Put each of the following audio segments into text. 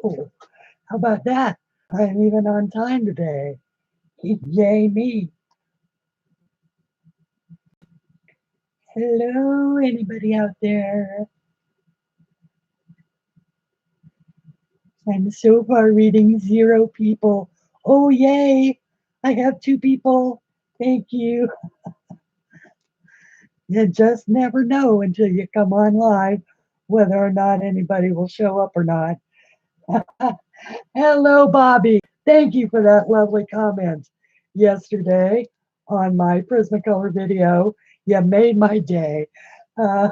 Whoa, how about that? I'm even on time today. Yay me. Hello, anybody out there? I'm so far reading 0 people. Oh, yay! I have 2 people. Thank you. You just never know until you come on live whether or not anybody will show up or not. Hello, Bobby. Thank you for that lovely comment yesterday on my Prismacolor video. You made my day. Uh,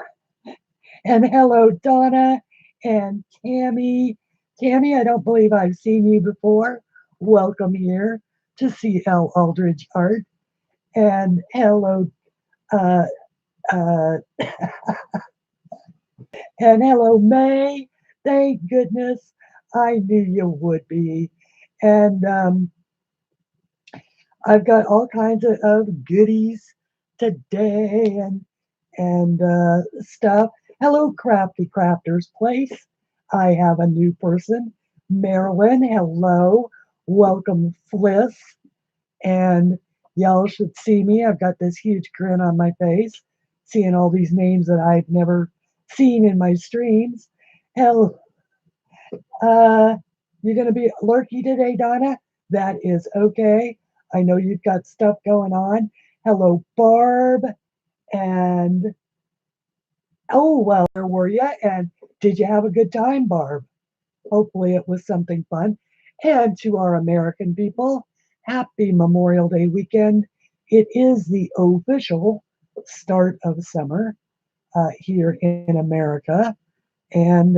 and hello, Donna and Tammy. Tammy, I don't believe I've seen you before. Welcome here to CLAldridgeArt. And hello, uh, uh, and hello, May. Thank goodness I knew you would be. And I've got all kinds of goodies today and stuff. Hello, Crafty Crafters Place. I have a new person, Marilyn. Hello, welcome, Fliss. And y'all should see me. I've got this huge grin on my face, seeing all these names that I've never seen in my streams. Hell, uh, you're going to be lurky today, Donna? That is okay. I know you've got stuff going on. Hello, Barb. And oh, well, where were you? And did you have a good time, Barb? Hopefully, it was something fun. And to our American people, happy Memorial Day weekend. It is the official start of summer here in America. And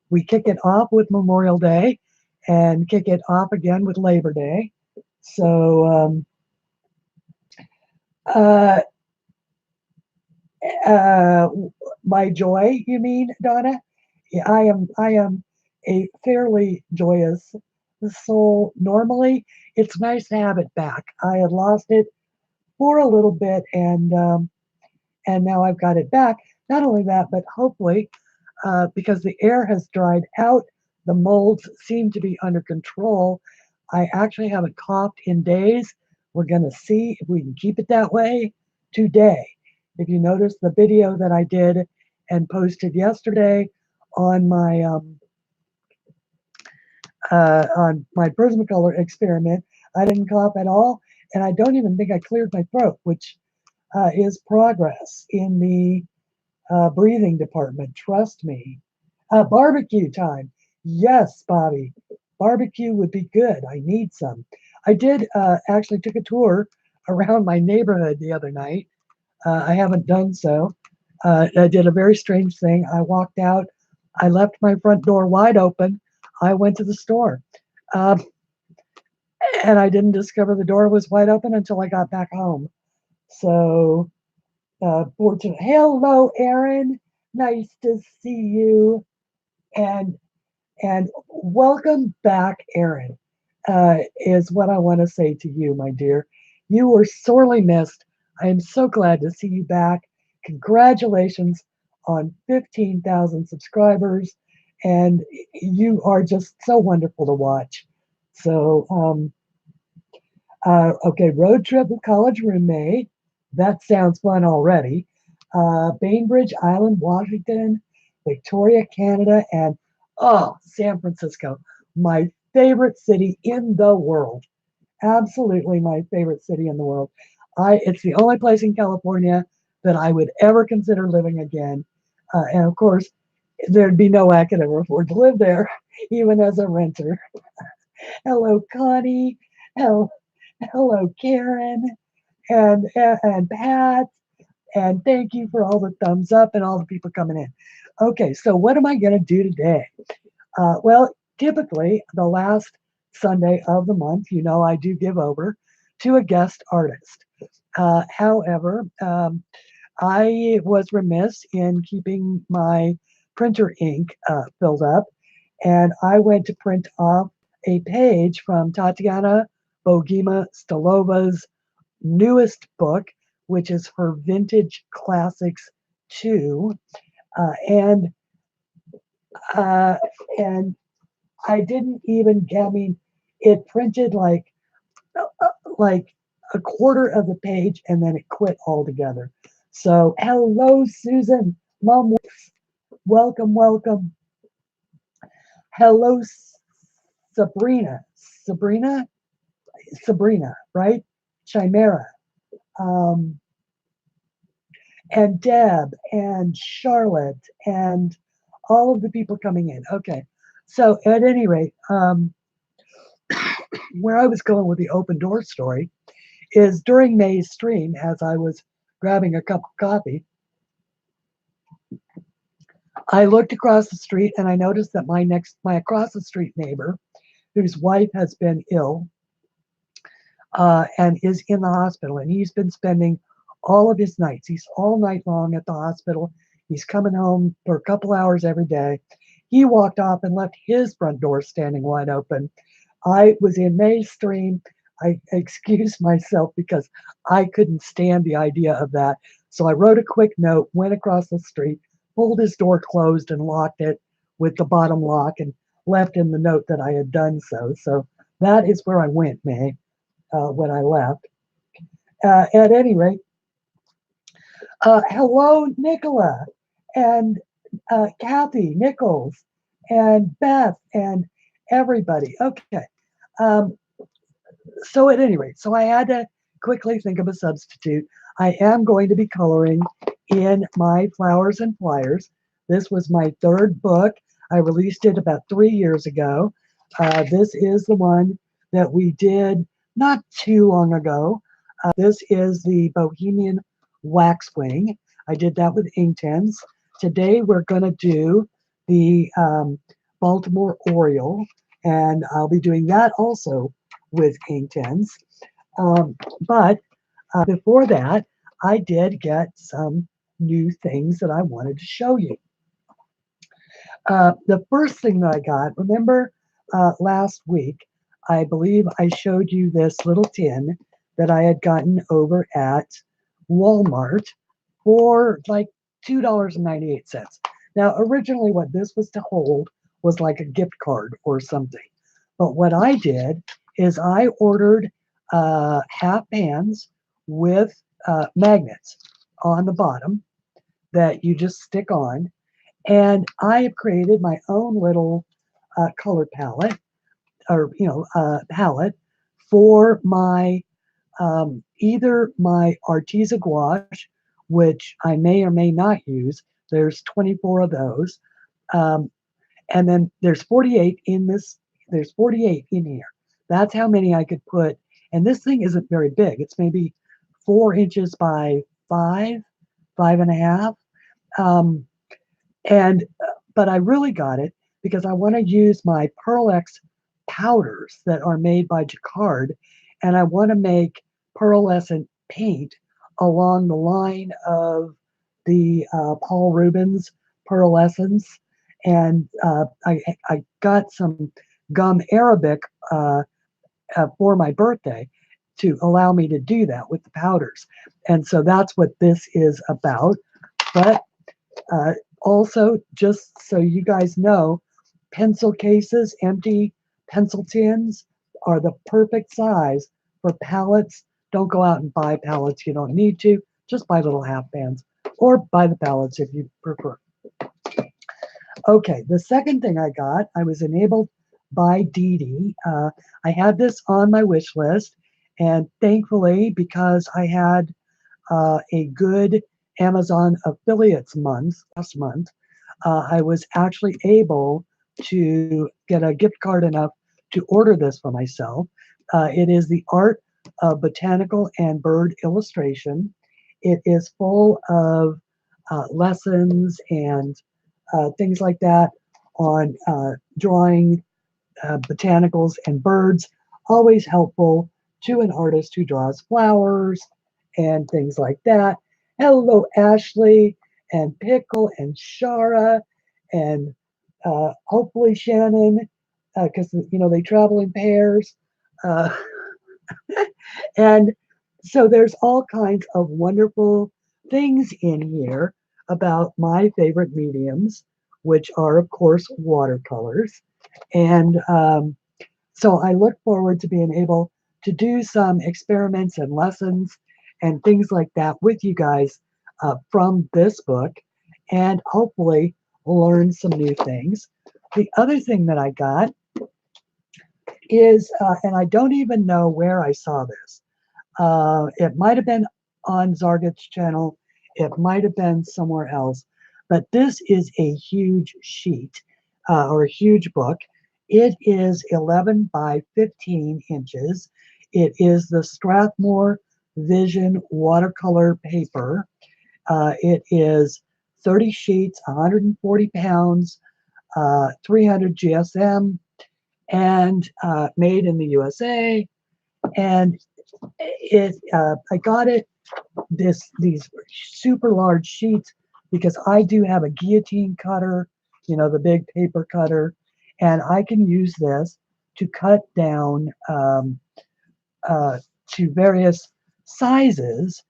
we kick it off with Memorial Day and kick it off again with Labor Day. So, uh, uh, my joy, you mean, Donna? Yeah, I am a fairly joyous soul. Normally, it's nice to have it back. I had lost it for a little bit, and now I've got it back. Not only that, but hopefully, because the air has dried out, the molds seem to be under control. I actually haven't coughed in days. We're going to see if we can keep it that way today. If you notice the video that I did and posted yesterday on my Prismacolor experiment, I didn't cough at all, and I don't even think I cleared my throat, which is progress in the breathing department. Trust me. Barbecue time. Yes, Bobby. Barbecue would be good. I need some. I did actually took a tour around my neighborhood the other night. I haven't done so. I did a very strange thing. I walked out. I left my front door wide open. I went to the store. Um, and I didn't discover the door was wide open until I got back home. So, fortunate. Hello, Erin. Nice to see you. And and welcome back, Erin, is what I want to say to you, my dear. You were sorely missed. I am so glad to see you back. Congratulations on 15,000 subscribers. And you are just so wonderful to watch. So, okay, road trip with college roommate. That sounds fun already. Bainbridge Island, Washington, Victoria, Canada, and San Francisco, my favorite city in the world. Absolutely my favorite city in the world. It's the only place in California that I would ever consider living again. And of course, there'd be no way I could ever afford to live there, even as a renter. Hello, Connie. Hello, hello, Karen, and Pat. And thank you for all the thumbs up and all the people coming in. Okay, so what am I going to do today? Well, typically the last Sunday of the month, I do give over to a guest artist. However, I was remiss in keeping my printer ink filled up, and I went to print off a page from Tatiana Bogima Stolova's newest book, which is her Vintage Classics 2. Uh, and uh, and I didn't even get, I mean, it printed like a quarter of the page and then it quit altogether. So, hello, Susan. Mom, welcome, welcome. Hello, Sabrina. Sabrina? Sabrina, right? Chimera. Um, and Deb and Charlotte and all of the people coming in. Okay. So, at any rate, where I was going with the open door story is during May's stream, as I was grabbing a cup of coffee, I looked across the street and I noticed that my across the street neighbor, whose wife has been ill and is in the hospital, and he's been spending all of his nights. He's all night long at the hospital. He's coming home for a couple hours every day. He walked off and left his front door standing wide open. I was in May's stream. I excused myself because I couldn't stand the idea of that. So I wrote a quick note, went across the street, pulled his door closed and locked it with the bottom lock, and left in the note that I had done so. So that is where I went, May, when I left. At any rate, hello, Nicola, and Kathy Nichols, and Beth, and everybody. Okay. Um, so at any rate, so I had to quickly think of a substitute. I am going to be coloring in my Flowers and Flyers. This was my third book. I released it about 3 years ago. This is the one that we did not too long ago. This is the Bohemian Waxwing. I did that with Inktense. Today we're going to do the Baltimore Oriole, and I'll be doing that also with Inktense. But before that, I did get some new things that I wanted to show you. The first thing that I got, remember last week, I believe I showed you this little tin that I had gotten over at Walmart for like $2.98. Now, originally, what this was to hold was like a gift card or something. But what I did is I ordered half pans with magnets on the bottom that you just stick on. And I have created my own little color palette, or palette for my either my Arteza gouache, which I may or may not use. There's 24 of those, and then there's 48 in this. There's 48 in here. That's how many I could put. And this thing isn't very big. It's maybe 4 inches by 5.5. And but I really got it because I want to use my Pearl X powders that are made by Jacquard, and I want to make pearlescent paint along the line of the Paul Rubens pearlescence. And I got some gum Arabic for my birthday to allow me to do that with the powders. And so that's what this is about. But also, just so you guys know, pencil cases, empty pencil tins are the perfect size for palettes. Don't go out and buy palettes you don't need to. Just buy little half pans or buy the palettes if you prefer. Okay, the second thing I got, I was enabled by Dee Dee. I had this on my wish list, and thankfully, because I had a good Amazon affiliates month last month, I was actually able to get a gift card enough to order this for myself. It is the Art of Botanical and Bird Illustration. It is full of lessons and things like that on drawing botanicals and birds. Always helpful to an artist who draws flowers and things like that. Hello, Ashley and Pickle and Shara and hopefully Shannon, because they travel in pairs. Uh, and so there's all kinds of wonderful things in here about my favorite mediums, which are, of course, watercolors. And so I look forward to being able to do some experiments and lessons and things like that with you guys from this book, and hopefully learn some new things. The other thing that I got is, and I don't even know where I saw this. It might have been on Zarget's channel. It might have been somewhere else. But this is a huge sheet or a huge book. It is 11 by 15 inches. It is the Strathmore Vision watercolor paper. It is 30 sheets, 140 pounds, 300 GSM, and made in the USA. And I got these super large sheets because I do have a guillotine cutter, the big paper cutter, and I can use this to cut down to various sizes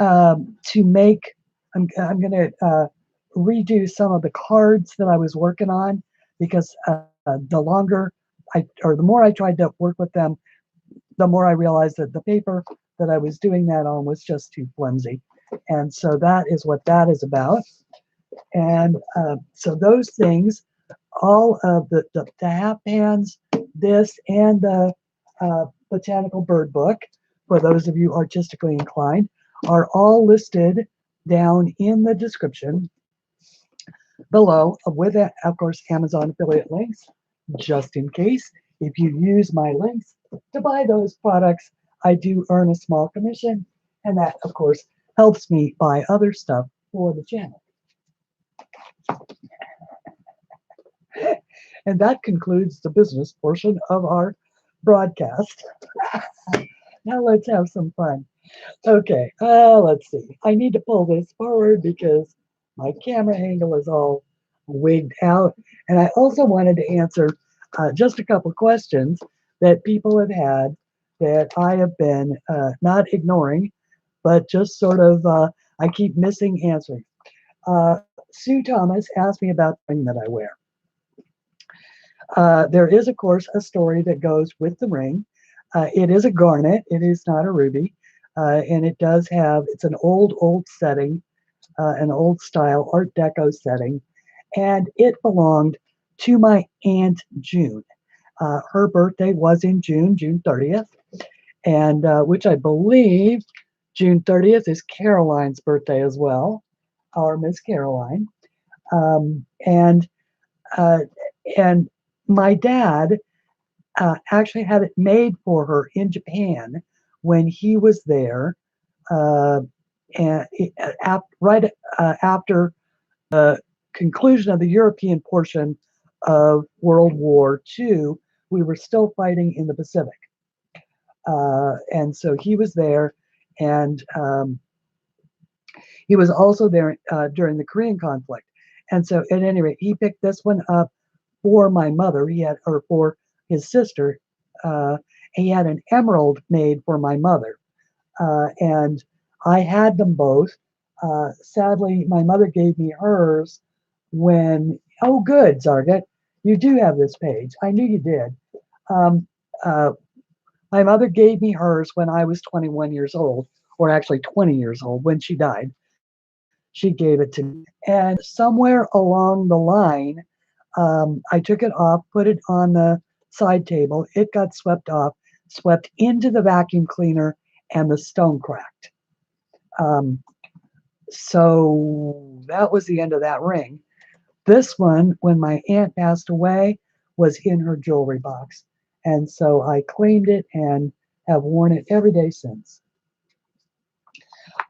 to make. I'm going to redo some of the cards that I was working on because the more I tried to work with them, the more I realized that the paper that I was doing that on was just too flimsy. And so that is what that is about. And so those things, all of the half pans, this, and the botanical bird book, for those of you artistically inclined, are all listed down in the description below with, of course, Amazon affiliate links, just in case. If you use my links to buy those products, I do earn a small commission, and that, of course, helps me buy other stuff for the channel. And that concludes the business portion of our broadcast. Now let's have some fun. Okay, let's see. I need to pull this forward because my camera angle is all wigged out. And I also wanted to answer just a couple questions that people have had that I have been not ignoring, but just sort of, I keep missing answering. Sue Thomas asked me about the ring that I wear. There is, of course, a story that goes with the ring. It is a garnet. It is not a ruby. And it does have, it's an old setting, an old style Art Deco setting. And it belonged to my Aunt June. Her birthday was in June 30th, and which I believe June 30th is Caroline's birthday as well, our Miss Caroline. Um, and uh, and my dad actually had it made for her in Japan when he was there, and right after the conclusion of the European portion of World War II. We were still fighting in the Pacific, and so he was there, and he was also there during the Korean conflict. And so, at any rate, he picked this one up for my mother. Or for his sister. He had an emerald made for my mother, and I had them both. Sadly, my mother gave me hers when. Oh, good, Zarget, you do have this page. I knew you did. Um, uh, my mother gave me hers when I was 21 years old, or actually 20 years old when she died. She gave it to me. And somewhere along the line, I took it off, put it on the side table. It got swept off, swept into the vacuum cleaner, and the stone cracked. Um, so that was the end of that ring. This one, when my aunt passed away, was in her jewelry box. And so I cleaned it and have worn it every day since.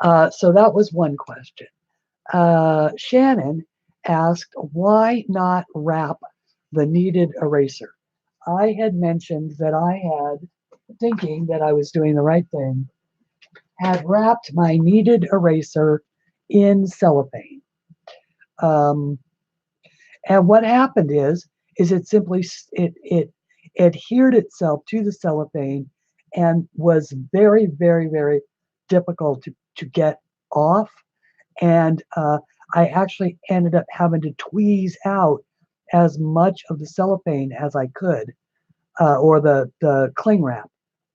So that was one question. Shannon asked, why not wrap the kneaded eraser? I had mentioned that I had, thinking that I was doing the right thing, had wrapped my kneaded eraser in cellophane. Um, and what happened is it simply, it adhered itself to the cellophane and was very, very, very difficult to get off. And I actually ended up having to tweeze out as much of the cellophane as I could, or the cling wrap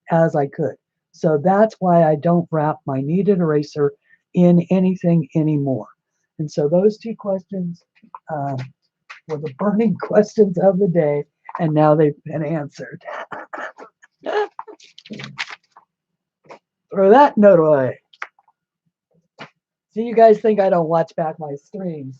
as I could. So that's why I don't wrap my kneaded eraser in anything anymore. And so those two questions were the burning questions of the day, and now they've been answered. Throw that note away. So you guys think I don't watch back my streams.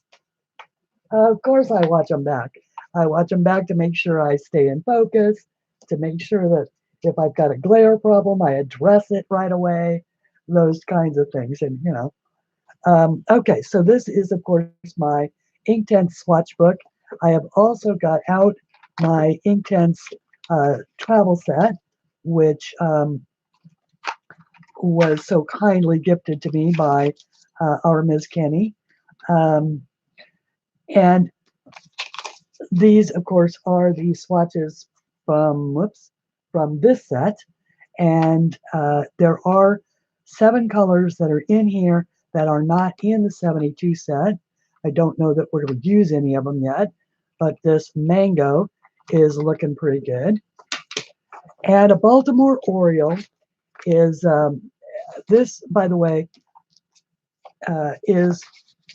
Of course I watch them back. I watch them back to make sure I stay in focus, to make sure that if I've got a glare problem, I address it right away, those kinds of things. And, you know, okay, so this is, of course, my Inktense swatch book. I have also got out my Inktense travel set, which was so kindly gifted to me by our Ms. Kenny. And these, of course, are the swatches from this set. And there are 7 colors that are in here that are not in the 72 set. I don't know that we're going to use any of them yet, but this mango is looking pretty good. And a Baltimore Oriole is, this, by the way, is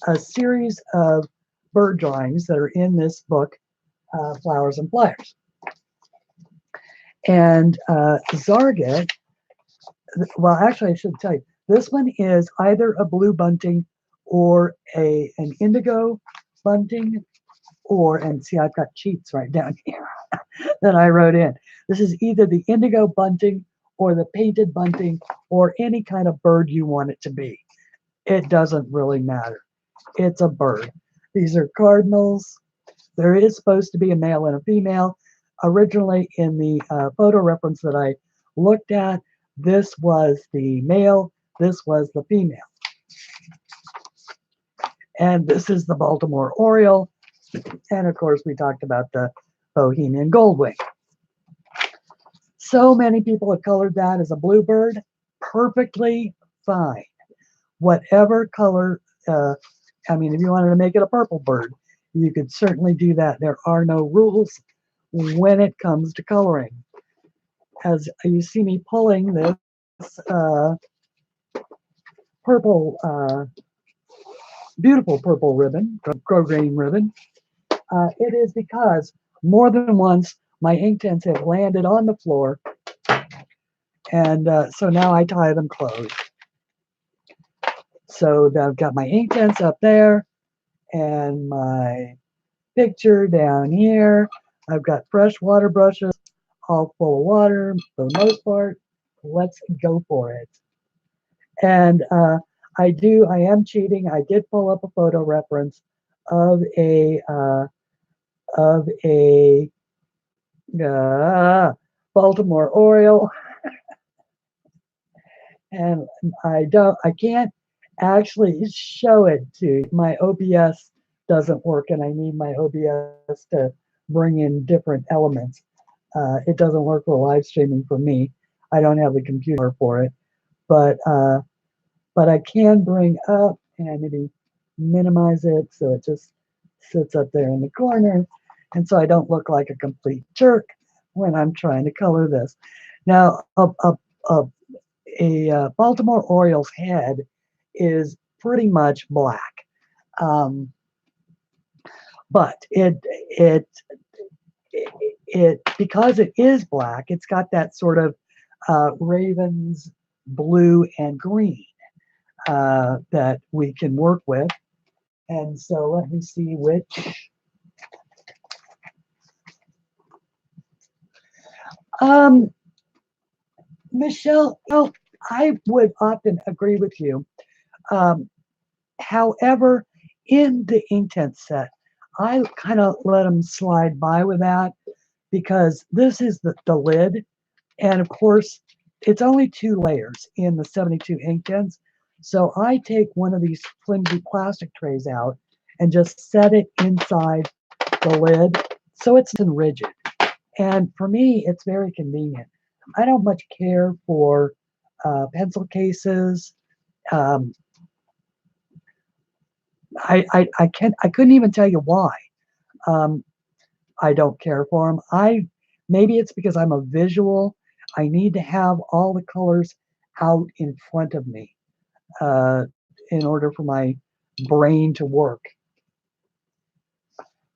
a series of bird drawings that are in this book, Flowers and Flyers. And Zarget, well, actually, I should tell you, this one is either a blue bunting or an indigo bunting, or, and see, I've got cheats right down here that I wrote in. This is either the indigo bunting or the painted bunting or any kind of bird you want it to be. It doesn't really matter. It's a bird. These are cardinals. There is supposed to be a male and a female. Originally, in the photo reference that I looked at, this was the male, this was the female. And this is the Baltimore Oriole. And of course, we talked about the Bohemian Goldwing. So many people have colored that as a bluebird. Perfectly fine. Whatever color, I mean, if you wanted to make it a purple bird, you could certainly do that. There are no rules when it comes to coloring. As you see me pulling this purple, beautiful purple ribbon, grosgrain ribbon, it is because more than once my Inktense have landed on the floor, and so now I tie them closed. So I've got my Inktense up there and my picture down here. I've got fresh water brushes, all full of water for the most part. Let's go for it. And I am cheating. I did pull up a photo reference of a Baltimore Oriole, and I can't actually show it to my OBS doesn't work, and I need my OBS to bring in different elements. It doesn't work for live streaming for me. I don't have the computer for it, but I can bring up and maybe minimize it so it just sits up there in the corner, and so I don't look like a complete jerk when I'm trying to color this. Now, a Baltimore Oriole's head is pretty much black, but it because it is black, it's got that sort of ravens blue and green that we can work with. And so let me see which. Michelle, well, I would often agree with you. However, in the Inktense set, I kind of let them slide by with that because this is the lid. And of course, it's only 2 layers in the 72 Inktense. So I take one of these flimsy plastic trays out and just set it inside the lid so it's rigid. And for me, it's very convenient. I don't much care for pencil cases. I couldn't even tell you why. I don't care for them. Maybe it's because I'm a visual. I need to have all the colors out in front of me in order for my brain to work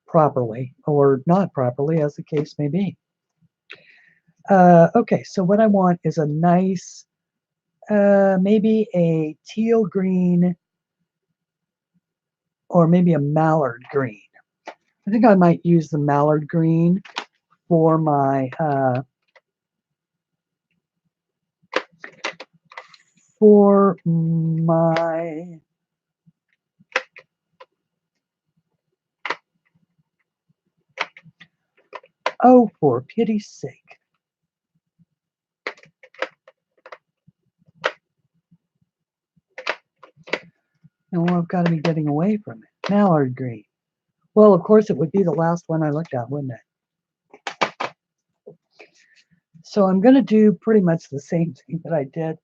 properly or not properly, as the case may be. Okay, so what I want is a nice, maybe a teal green or maybe a mallard green. I think I might use the mallard green for my oh, for pity's sake. No, I've got to be getting away from it. Mallard green. Well, of course, it would be the last one I looked at, wouldn't it? So I'm going to do pretty much the same thing that I did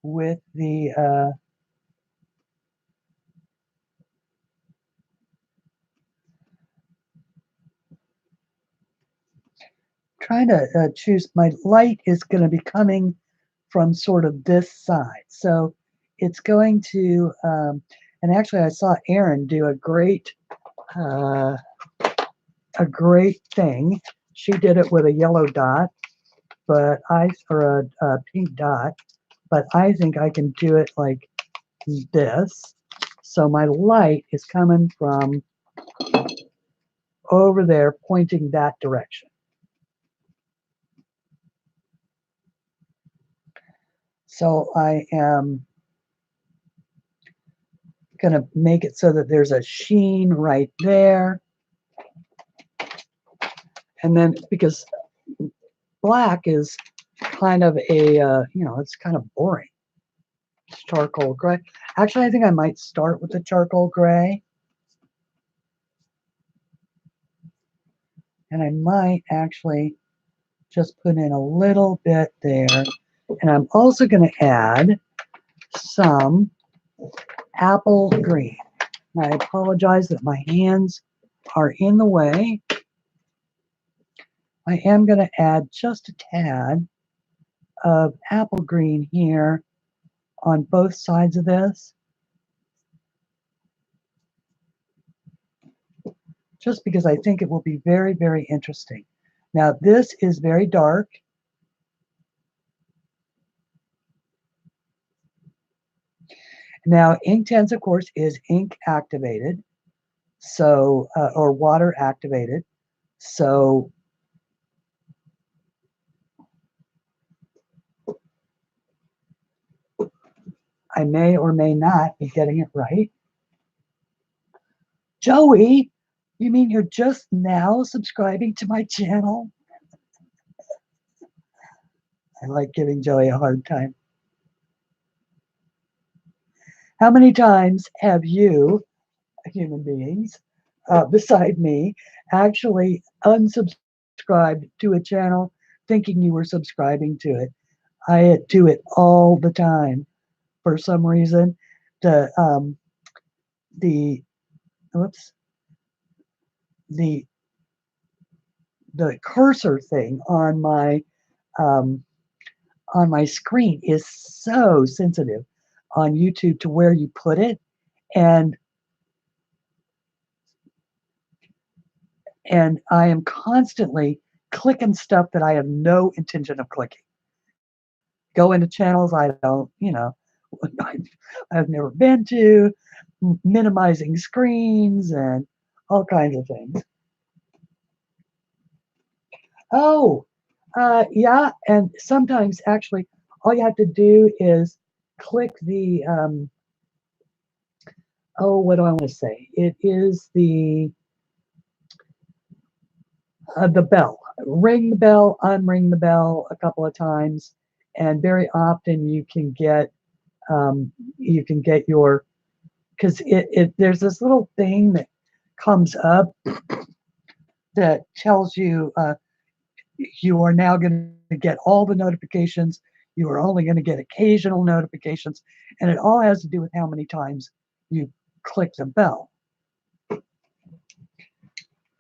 with the trying to choose. My light is going to be coming from sort of this side. So it's going to, and actually I saw Erin do a great thing. She did it with a yellow dot, or a pink dot, but I think I can do it like this. So my light is coming from over there, pointing that direction. So I am going to make it so that there's a sheen right there. And then because black is kind of a, it's kind of boring. It's charcoal gray. Actually, I think I might start with the charcoal gray. And I might actually just put in a little bit there. And I'm also going to add some apple green. I apologize that my hands are in the way. I am going to add just a tad of apple green here on both sides of this. Just because I think it will be very, very interesting. Now, this is very dark. Now, Inktense, of course, is ink activated, so or water activated. So I may or may not be getting it right. Joey, you mean you're just now subscribing to my channel? I like giving Joey a hard time. How many times have you, human beings, beside me, actually unsubscribed to a channel thinking you were subscribing to it? I do it all the time. For some reason, the cursor thing on my screen is so sensitive on YouTube to where you put it, and I am constantly clicking stuff that I have no intention of clicking. Go into channels I don't, I've never been to, minimizing screens and all kinds of things. Oh, yeah, and sometimes actually all you have to do is click the, what do I want to say? It is the bell. Ring the bell, unring the bell a couple of times, and very often you can get your, because there's this little thing that comes up that tells you you are now going to get all the notifications. You are only going to get occasional notifications, and it all has to do with how many times you click the bell.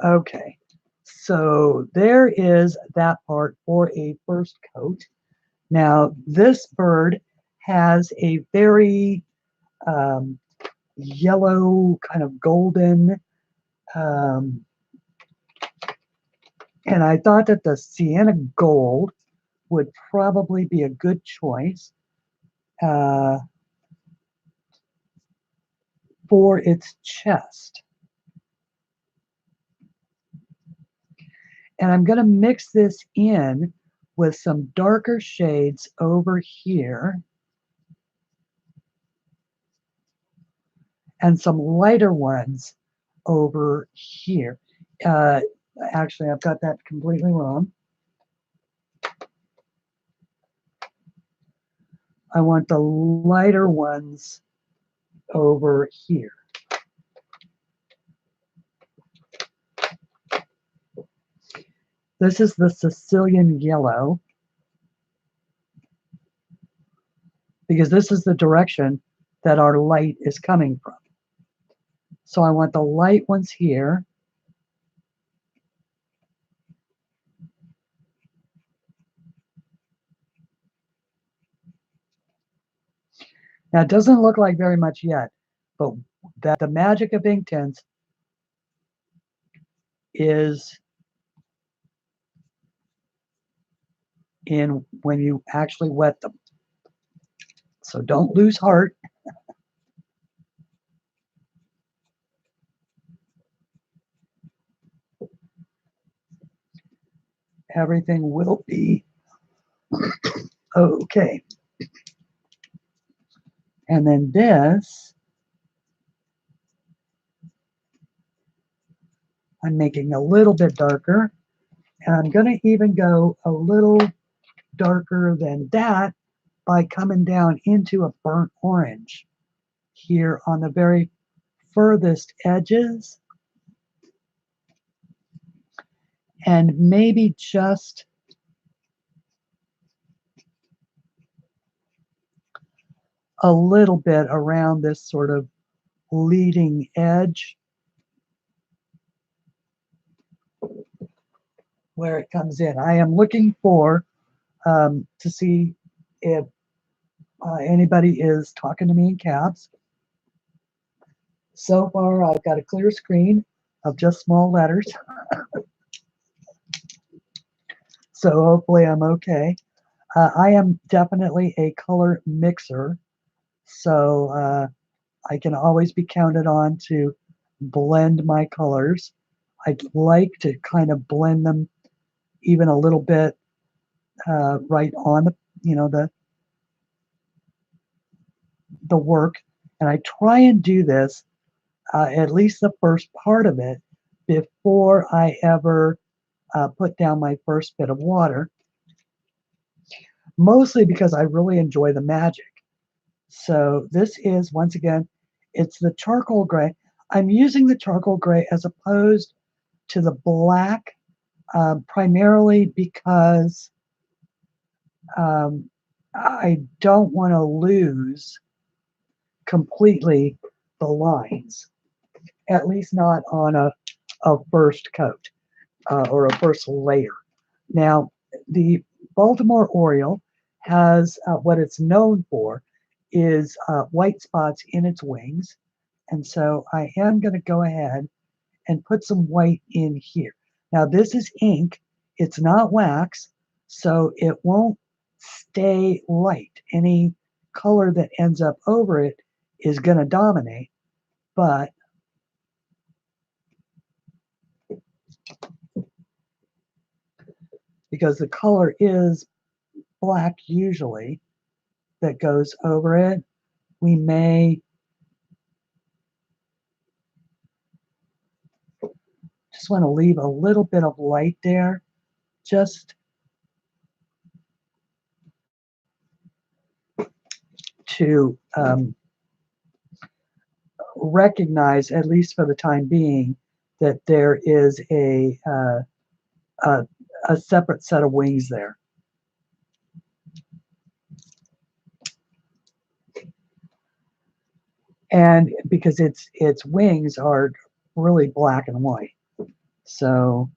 Okay, So there is that part for a first coat. Now this bird has a very yellow, kind of golden, um, and I thought that the sienna gold would probably be a good choice uh, for its chest. And I'm going to mix this in with some darker shades over here and some lighter ones over here. Uh, Actually, I've got that completely wrong. I want the lighter ones over here. This is the Sicilian yellow, because this is the direction that our light is coming from. So I want the light ones here. Now it doesn't look like very much yet, but that the magic of ink tints is in when you actually wet them. So don't lose heart. Everything will be okay. And then this, I'm making a little bit darker. And I'm going to even go a little darker than that by coming down into a burnt orange here on the very furthest edges. And maybe just a little bit around this sort of leading edge where it comes in. I am looking for to see if anybody is talking to me in caps. So far, I've got a clear screen of just small letters. So hopefully I'm okay. I am definitely a color mixer, so I can always be counted on to blend my colors. I'd like to kind of blend them even a little bit right on the, the work, and I try and do this at least the first part of it before I ever put down my first bit of water, mostly because I really enjoy the magic. So this is, once again, it's the charcoal gray. I'm using the charcoal gray as opposed to the black, primarily because I don't want to lose completely the lines, at least not on a first coat or a first layer. Now, the Baltimore Oriole has what it's known for is white spots in its wings. And so I am going to go ahead and put some white in here. Now this is ink, it's not wax, so it won't stay light. Any color that ends up over it is going to dominate, but because the color is black usually that goes over it, we may just want to leave a little bit of light there, just to recognize, at least for the time being, that there is a separate set of wings there. And because its wings are really black and white. So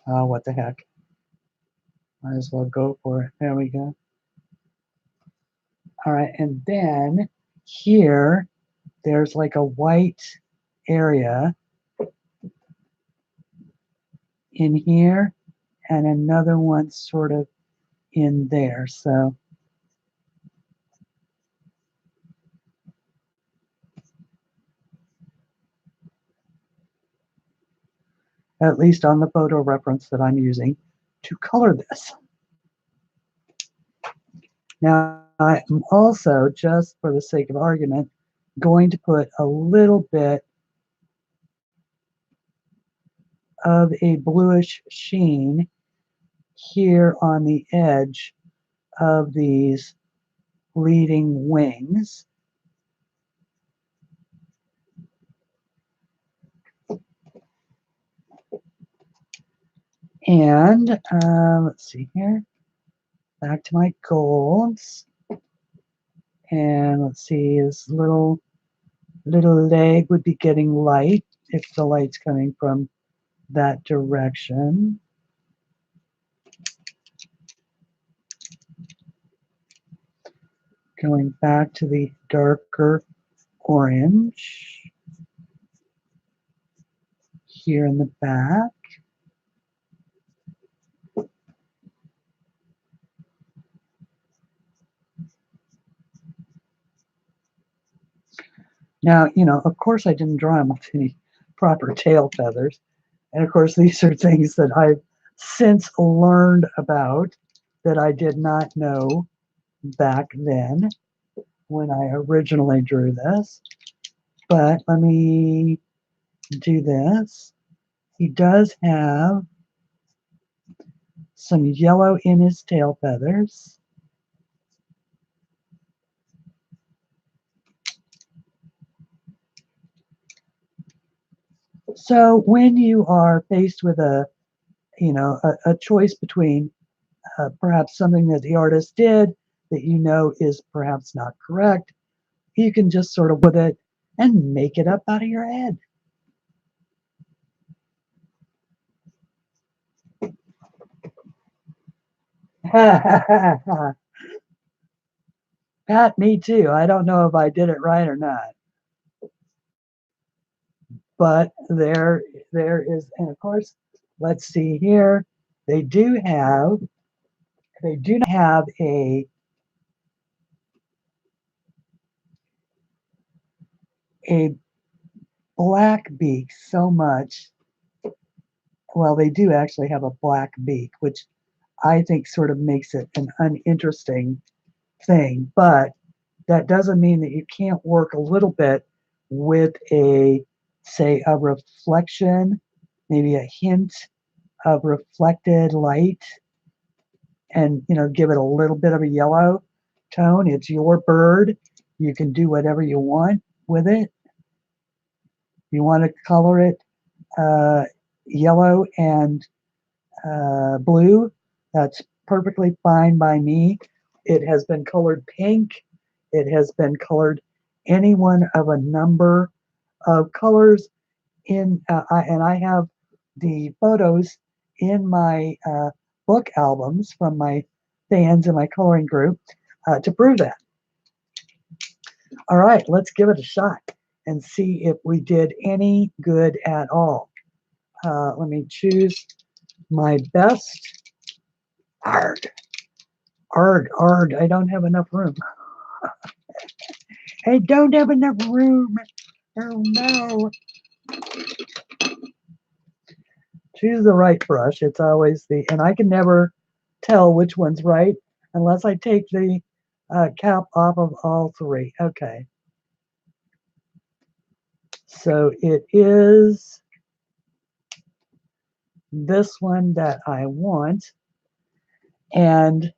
Oh, what the heck. Might as well go for it. There we go. All right, and then here, there's like a white area in here and another one sort of in there. So at least on the photo reference that I'm using to color this. Now, I'm also, just for the sake of argument, going to put a little bit of a bluish sheen here on the edge of these leading wings. And let's see here, back to my golds. And let's see, his little leg would be getting light if the light's coming from that direction. Going back to the darker orange here in the back. Now, you know, of course I didn't draw him with any proper tail feathers. And of course, these are things that I've since learned about that I did not know back then when I originally drew this. But let me do this. He does have some yellow in his tail feathers. So when you are faced with a, you know, a choice between perhaps something that the artist did that you know is perhaps not correct, you can just sort of with it and make it up out of your head. Pat, me too. I don't know if I did it right or not, but there is, and of course, let's see here. They do have a a black beak so much. Well, they do actually have a black beak, which I think sort of makes it an uninteresting thing, but that doesn't mean that you can't work a little bit with a, say, a reflection, maybe a hint of reflected light, and you know, give it a little bit of a yellow tone. It's your bird. You can do whatever you want with it. You want to color it uh, yellow and blue, that's perfectly fine by me. It has been colored pink. It has been colored any one of a number of colors in, and I have the photos in my book albums from my fans in my coloring group to prove that. All right, let's give it a shot and see if we did any good at all. Let me choose my best. Arg, arg, arg, I don't have enough room. I don't have enough room. Oh no. Choose the right brush. It's always the, and I can never tell which one's right unless I take the cap off of all three. Okay. So it is this one that I want. And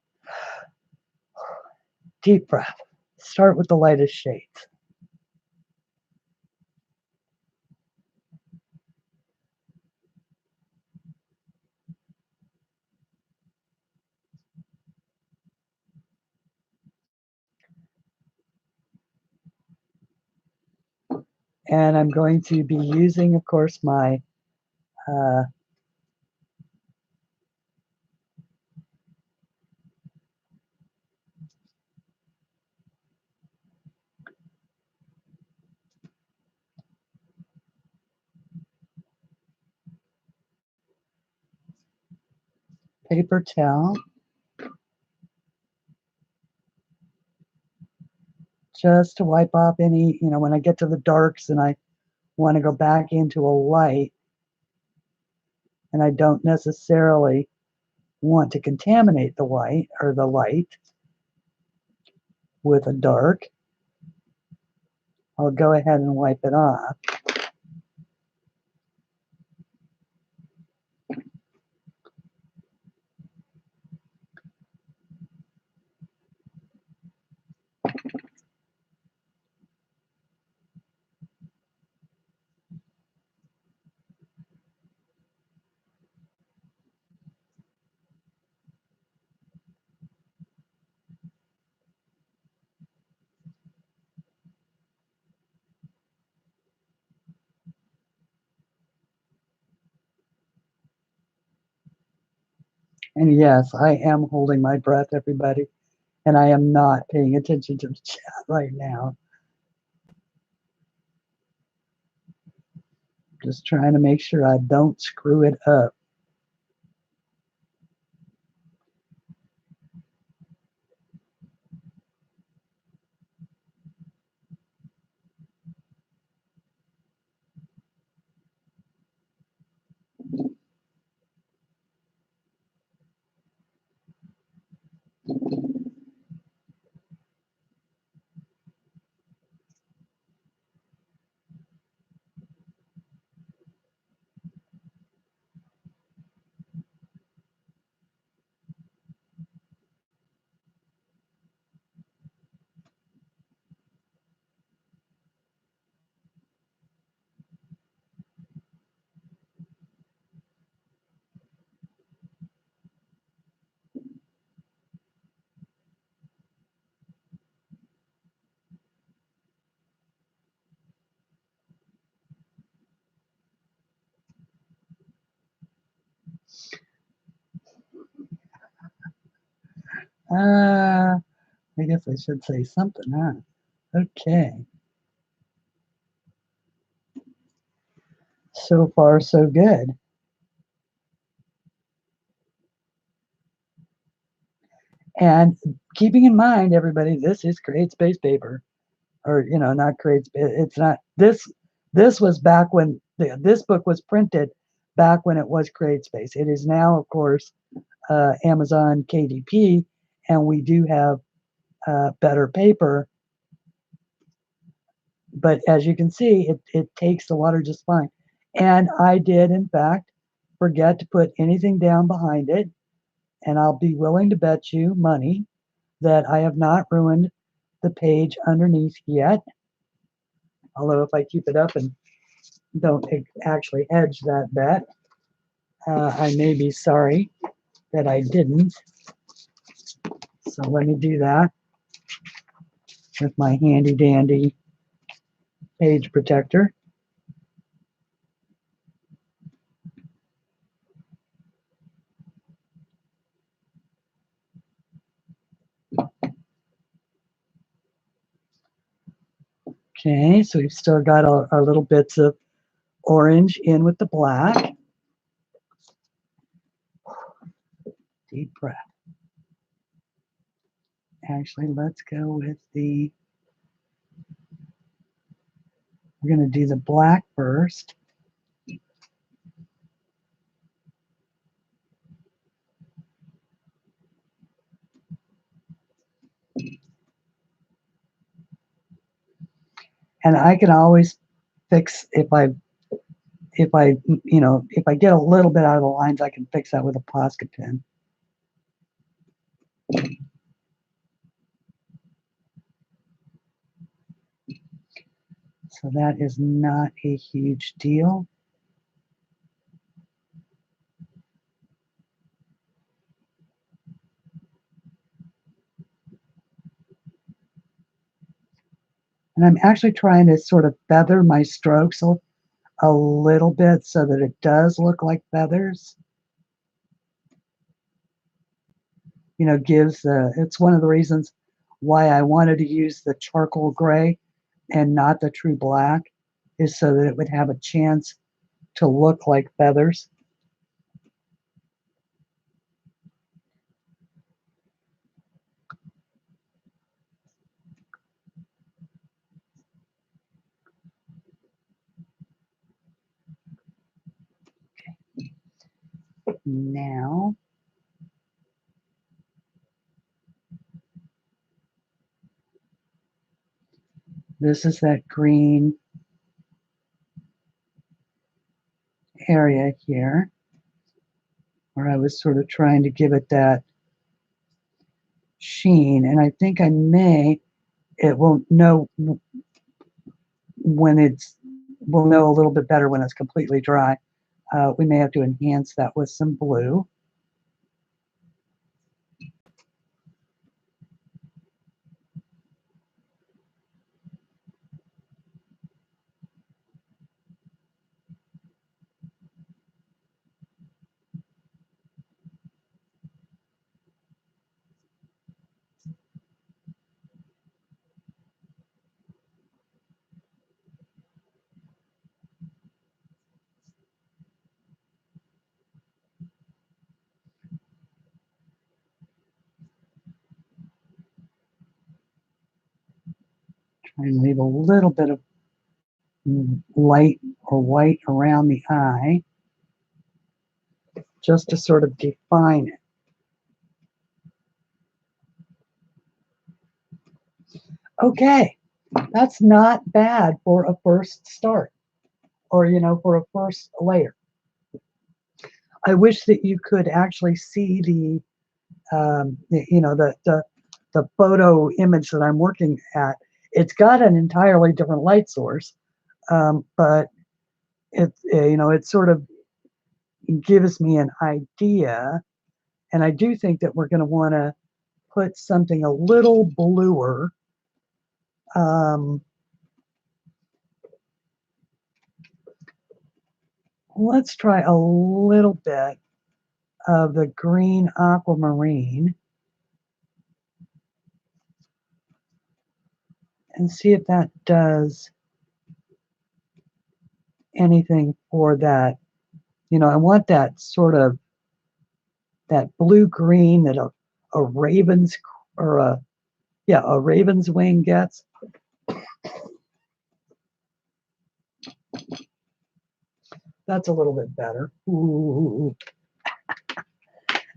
deep breath. Start with the lightest shades. And I'm going to be using, of course, my paper towel just to wipe off any, when I get to the darks and I want to go back into a light and I don't necessarily want to contaminate the white or the light with a dark, I'll go ahead and wipe it off. And yes, I am holding my breath, everybody, and I am not paying attention to the chat right now. Just trying to make sure I don't screw it up. I guess I should say something, huh? Okay. So far, so good. And keeping in mind, everybody, this is CreateSpace paper, or not CreateSpace. It's not this. This was back when this book was printed, back when it was CreateSpace. It is now, of course, Amazon KDP, and we do have better paper. But as you can see, it takes the water just fine. And I did, in fact, forget to put anything down behind it. And I'll be willing to bet you money that I have not ruined the page underneath yet. Although if I keep it up and don't actually hedge that bet, I may be sorry that I didn't. So let me do that with my handy dandy page protector. Okay, so we've still got our little bits of orange in with the black. Deep breath. Actually, let's go with we're going to do the black first. And I can always fix if I get a little bit out of the lines, I can fix that with a Posca pen. So that is not a huge deal. And I'm actually trying to sort of feather my strokes a little bit so that it does look like feathers. It's one of the reasons why I wanted to use the charcoal gray and not the true black, is so that it would have a chance to look like feathers. Now, this is that green area here where I was sort of trying to give it that sheen, and I think it will know when we'll know a little bit better when it's completely dry. We may have to enhance that with some blue. Try and leave a little bit of light or white around the eye, just to sort of define it. Okay, that's not bad for a first start, or for a first layer. I wish that you could actually see the photo image that I'm working at. It's got an entirely different light source, but it sort of gives me an idea, and I do think that we're going to want to put something a little bluer. Let's try a little bit of the green aquamarine and see if that does anything for that. I want that sort of that blue-green that a raven's or a raven's wing gets. That's a little bit better. Ooh.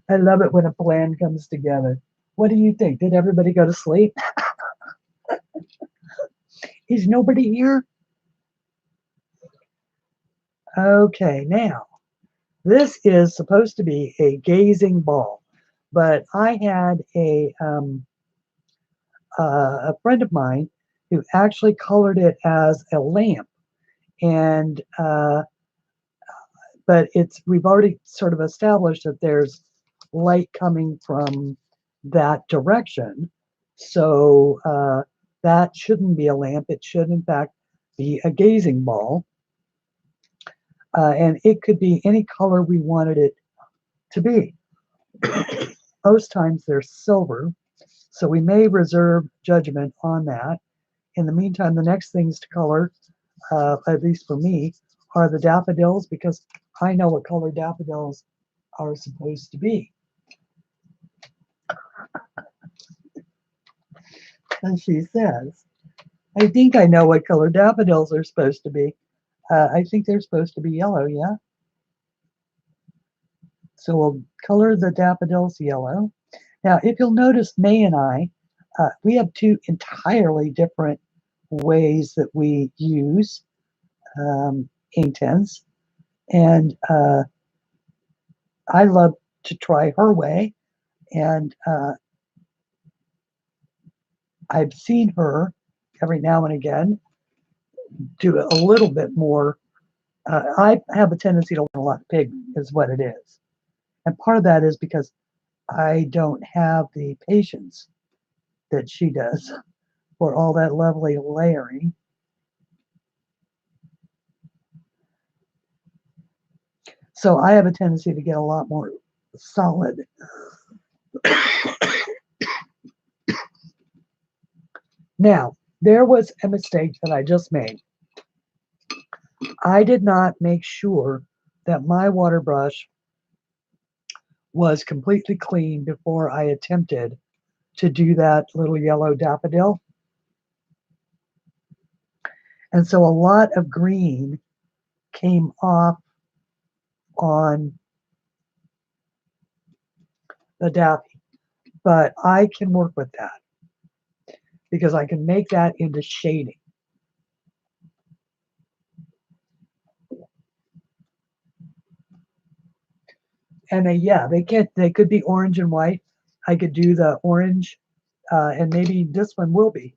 I love it when a plan comes together. What do you think? Did everybody go to sleep? Is nobody here? Okay, now, this is supposed to be a gazing ball, but I had a friend of mine who actually colored it as a lamp, and but we've already sort of established that there's light coming from that direction, so that shouldn't be a lamp. It should, in fact, be a gazing ball, and it could be any color we wanted it to be. Most times they're silver, so we may reserve judgment on that. In the meantime, the next things to color, at least for me, are the daffodils, because I know what color daffodils are supposed to be. And she says, I think I know what color daffodils are supposed to be. I think they're supposed to be yellow, yeah? So we'll color the daffodils yellow. Now, if you'll notice, May and I, we have two entirely different ways that we use Inktense, and I love to try her way, and I've seen her every now and again do a little bit more. I have a tendency to learn a lot of pigment, is what it is, and part of that is because I don't have the patience that she does for all that lovely layering. So I have a tendency to get a lot more solid. Now, there was a mistake that I just made. I did not make sure that my water brush was completely clean before I attempted to do that little yellow daffodil. And so a lot of green came off on the daffy. But I can work with that because I can make that into shading. And they could be orange and white. I could do the orange, and maybe this one will be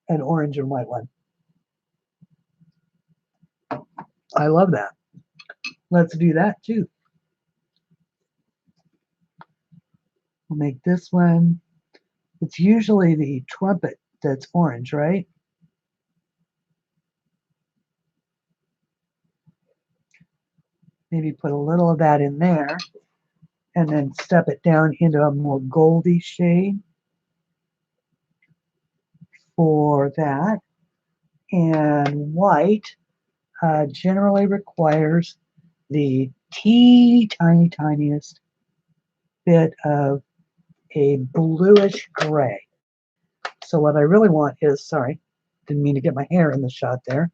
an orange and white one. I love that. Let's do that too. We'll make this one. It's usually the trumpet that's orange, right? Maybe put a little of that in there and then step it down into a more goldy shade for that. And white generally requires the tiniest bit of a bluish gray. So what I really want is, sorry, didn't mean to get my hair in the shot there.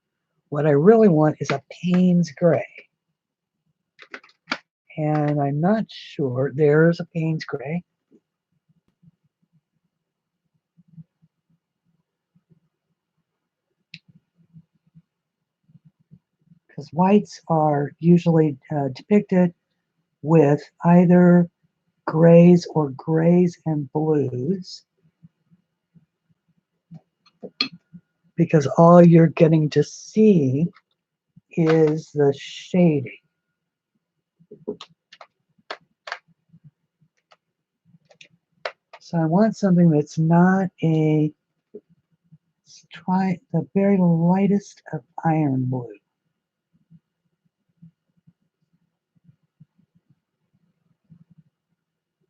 What I really want is a Payne's gray. And I'm not sure, there's a Payne's gray. Because whites are usually depicted with either grays or grays and blues, because all you're getting to see is the shading. So I want something that's not a, let's try the very lightest of iron blue.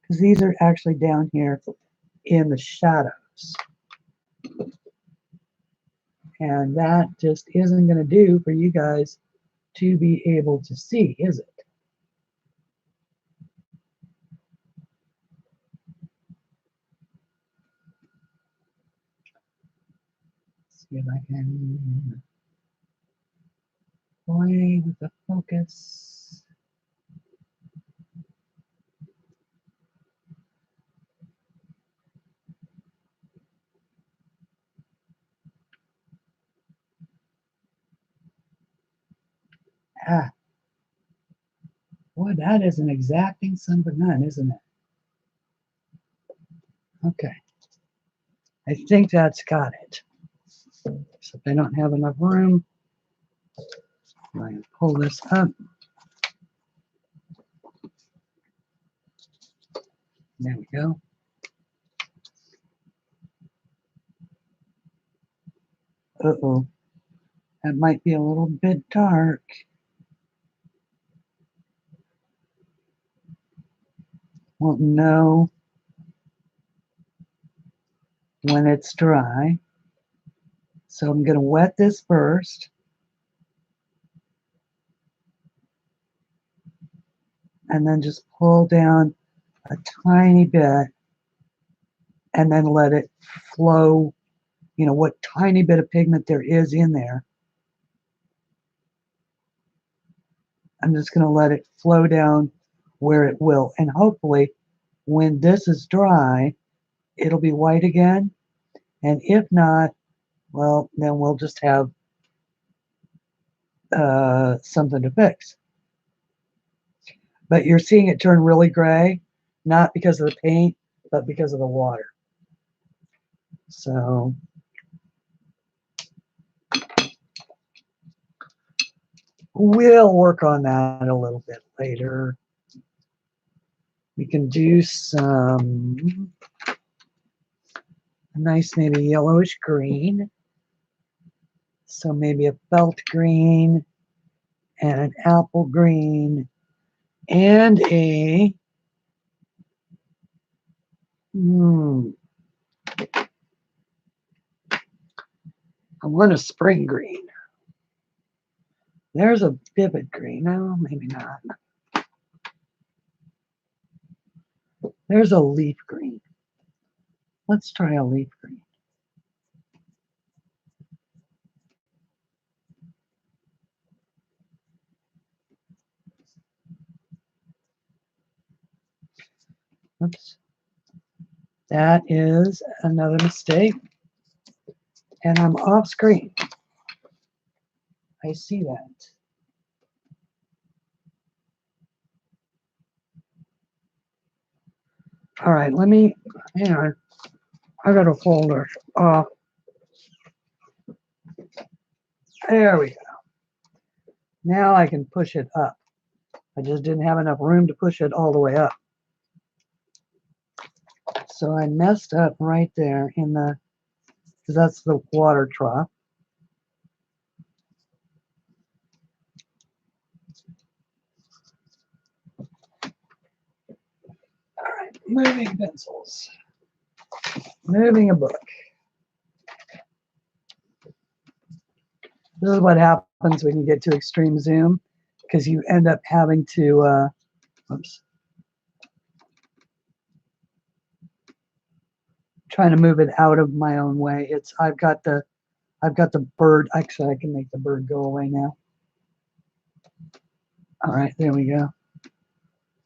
Because these are actually down here in the shadows. And that just isn't going to do for you guys to be able to see, is it? Let's see if I can play with the focus. Ah, boy, that is an exacting son of a gun, isn't it? Okay, I think that's got it. So if I don't have enough room, I'm going to pull this up. There we go. Uh-oh, that might be a little bit dark. Won't know when it's dry. So I'm going to wet this first. And then just pull down a tiny bit and then let it flow, you know, what tiny bit of pigment there is in there. I'm just going to let it flow down where it will. And hopefully when this is dry, it'll be white again. And if not, well, then we'll just have something to fix. But you're seeing it turn really gray, not because of the paint, but because of the water. So we'll work on that a little bit later. We can do some nice, maybe yellowish green. So maybe a felt green and an apple green and a I want a spring green. There's a vivid green. No, maybe not. There's a leaf green. Let's try a leaf green. Oops. That is another mistake. And I'm off screen. I see that. All right, let me, hang on. I got a folder. There we go. Now I can push it up. I just didn't have enough room to push it all the way up. So I messed up right there in the, because that's the water trough. All right, moving pencils. Moving a book. This is what happens when you get to extreme zoom, because you end up having to, oops, trying to move it out of my own way. It's I've got the bird. Actually, I can make the bird go away now. All right, there we go.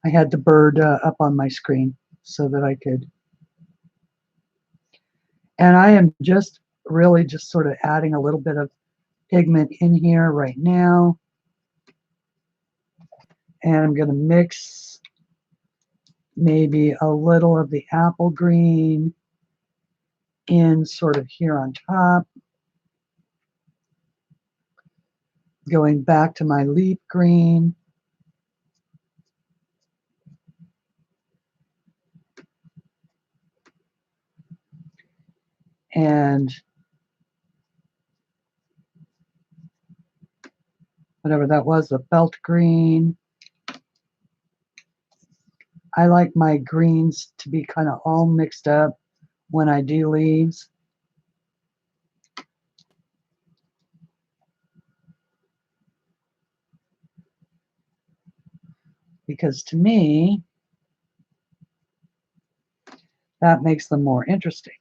I had the bird up on my screen so that I could. And I am just really just sort of adding a little bit of pigment in here right now. And I'm going to mix maybe a little of the apple green in sort of here on top. Going back to my leaf green. And whatever that was, the felt green. I like my greens to be kind of all mixed up when I do leaves. Because to me, that makes them more interesting.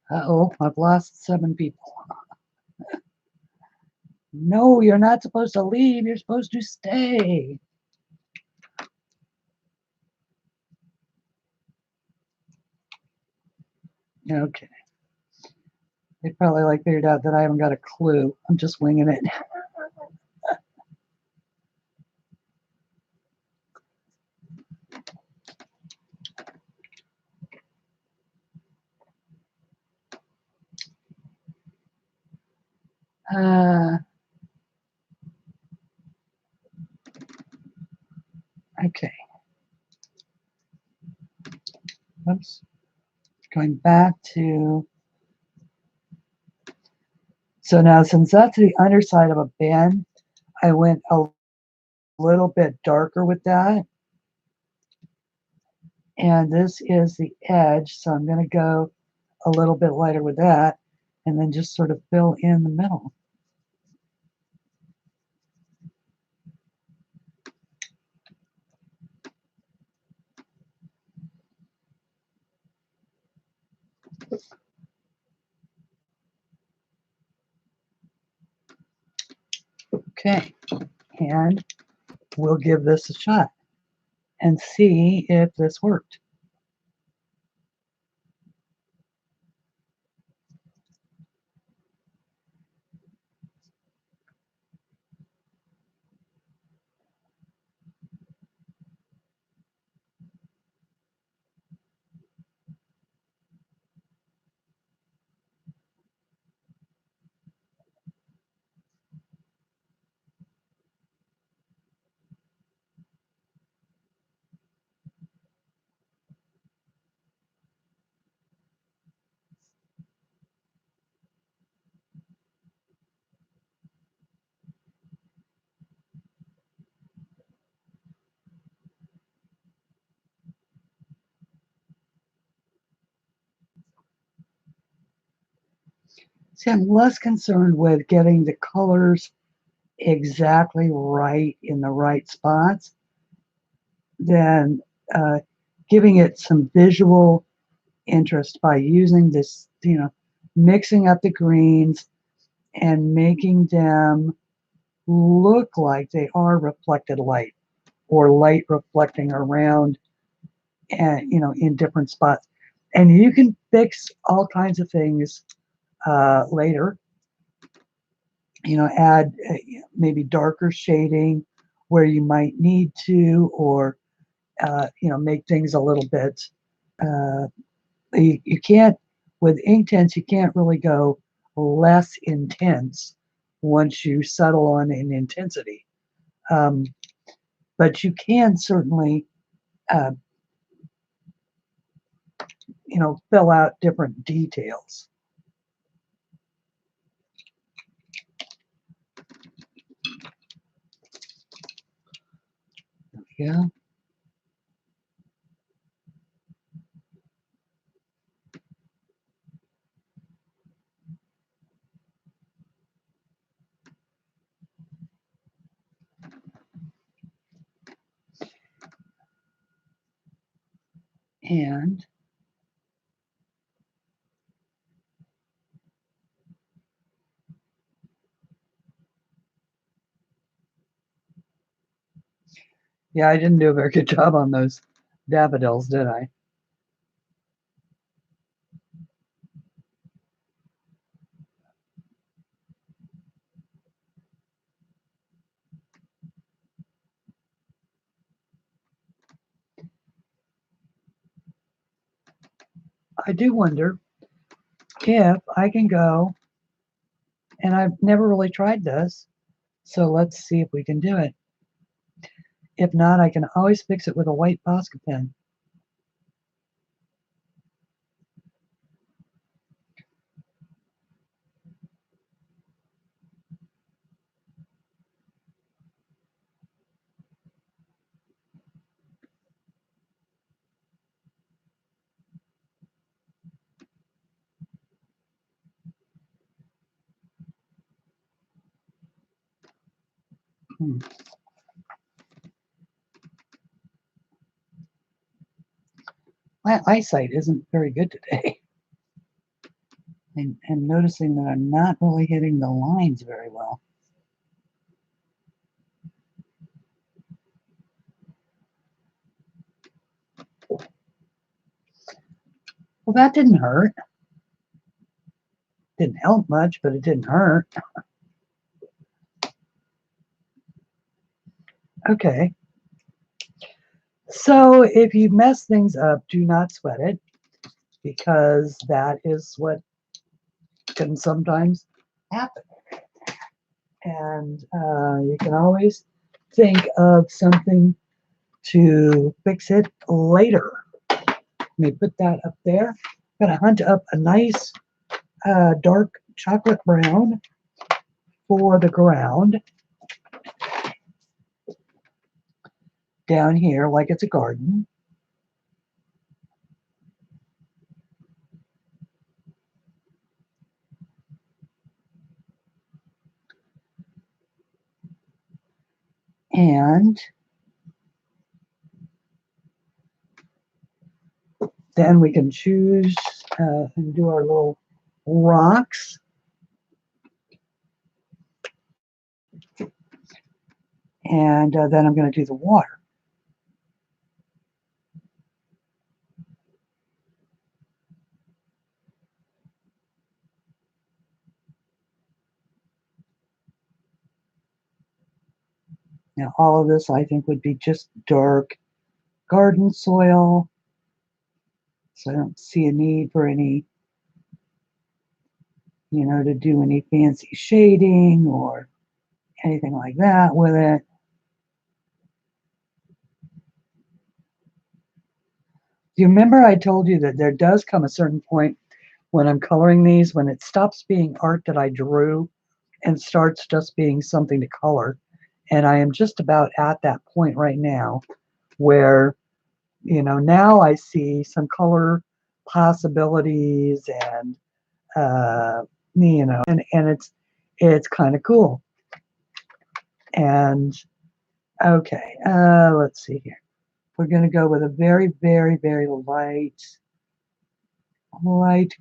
Uh-oh, I've lost 7 people. No, you're not supposed to leave. You're supposed to stay. Okay. They probably like figured out that I haven't got a clue. I'm just winging it. Okay. Oops. Going back to, so now since that's the underside of a bend, I went a little bit darker with that. And this is the edge, so I'm going to go a little bit lighter with that and then just sort of fill in the middle. Okay, and we'll give this a shot and see if this worked. See, I'm less concerned with getting the colors exactly right in the right spots than giving it some visual interest by using this, mixing up the greens and making them look like they are reflected light or light reflecting around and in different spots. And you can fix all kinds of things later. Add maybe darker shading where you might need to, or make things a little bit. Uh, you can't, with ink tints, you can't really go less intense once you settle on an intensity. But you can certainly, uh, fill out different details. Yeah. And yeah, I didn't do a very good job on those daffodils, did I? I do wonder if I can go, and I've never really tried this, so let's see if we can do it. If not, I can always fix it with a white Posca pen. Hmm. My eyesight isn't very good today. And noticing that I'm not really hitting the lines very well. Well, that didn't hurt. Didn't help much, but it didn't hurt. Okay. So if you mess things up, do not sweat it, because that is what can sometimes happen. And you can always think of something to fix it later. Let me put that up there. I'm going to hunt up a nice dark chocolate brown for the ground down here, like it's a garden. And then we can choose and do our little rocks. And then I'm going to do the water. Now, all of this I think would be just dark garden soil. So I don't see a need for any, to do any fancy shading or anything like that with it. Do you remember I told you that there does come a certain point when I'm coloring these, when it stops being art that I drew and starts just being something to color? And I am just about at that point right now where, now I see some color possibilities and, and it's kind of cool. And okay, let's see here. We're going to go with a very, very, very light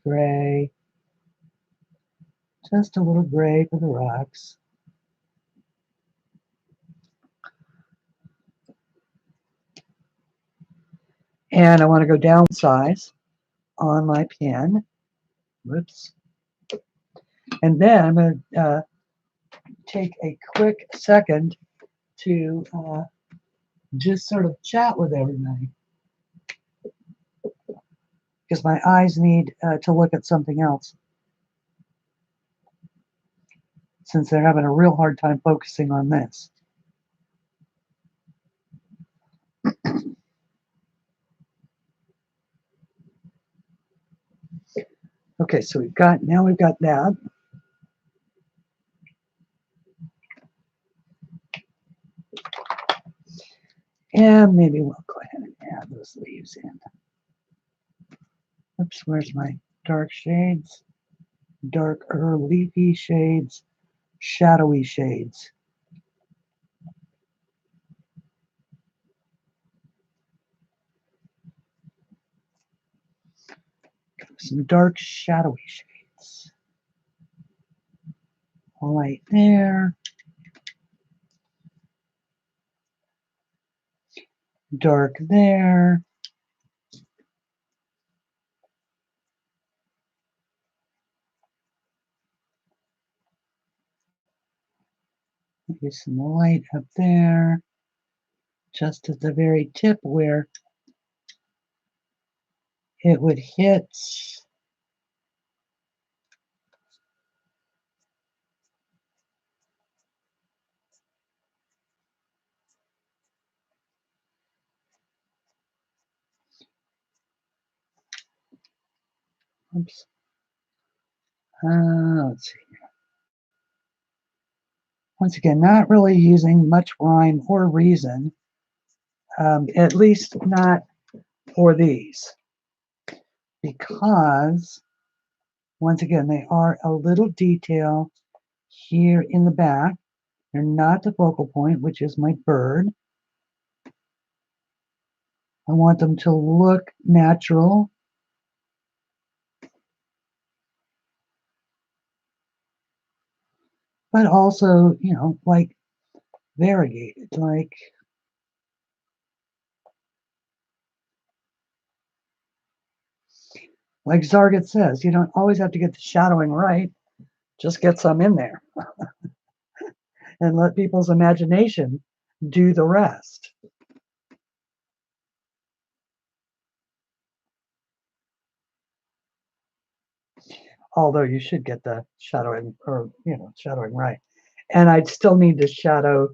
gray, Just a little gray for the rocks. And I want to go downsize on my pen. Whoops. And then I'm going to take a quick second to just sort of chat with everybody, because my eyes need to look at something else, since they're having a real hard time focusing on this. Okay, so now we've got that. And maybe we'll go ahead and add those leaves in. Oops, where's my dark shades? Darker leafy shades, shadowy shades. Some dark shadowy shades. Light there. Dark there. Maybe some light up there. Just at the very tip where it would hit. Oops. Let's see. Once again, not really using much rhyme or reason, at least not for these, because once again, they are a little detail here in the back. They're not the focal point, which is my bird. I want them to look natural. But also, you know, like variegated, like Zargit says, you don't always have to get the shadowing right. Just get some in there and let people's imagination do the rest. Although you should get the shadowing, or shadowing right. And I'd still need to shadow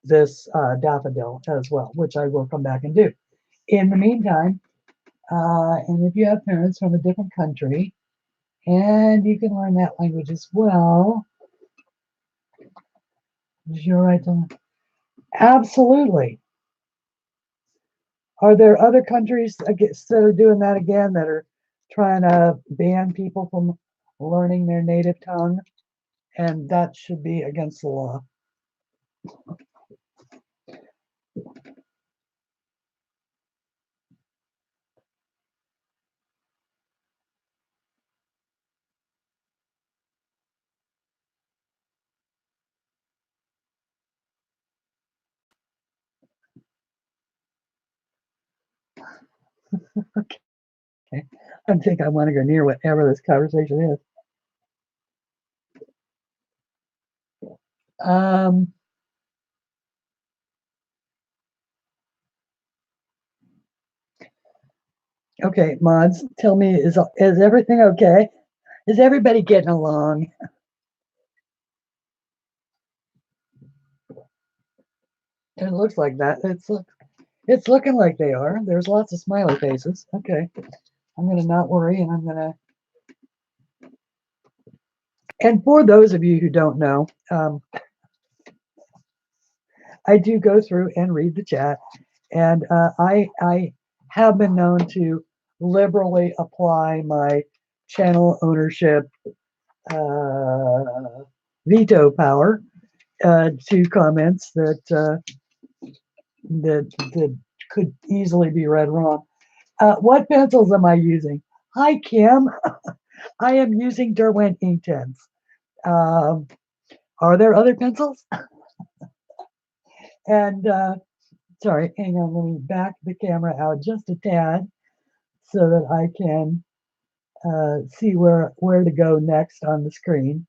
this daffodil as well, which I will come back and do. In the meantime, and if you have parents from a different country, and you can learn that language as well, you're right to absolutely. Are there other countries that are doing that again, that are trying to ban people from learning their native tongue? And that should be against the law. Okay. I think I want to go near whatever this conversation is. Okay, mods, tell me, is everything okay? Is everybody getting along? It looks like that. It's looking like they are. There's lots of smiley faces. Okay, I'm gonna not worry, and I'm gonna. And for those of you who don't know, I do go through and read the chat, and I have been known to liberally apply my channel ownership veto power to comments that could easily be read wrong. What pencils am I using? Hi, Kim. I am using Derwent Inktense. Um, are there other pencils? And sorry, hang on, let me back the camera out just a tad so that I can see where to go next on the screen.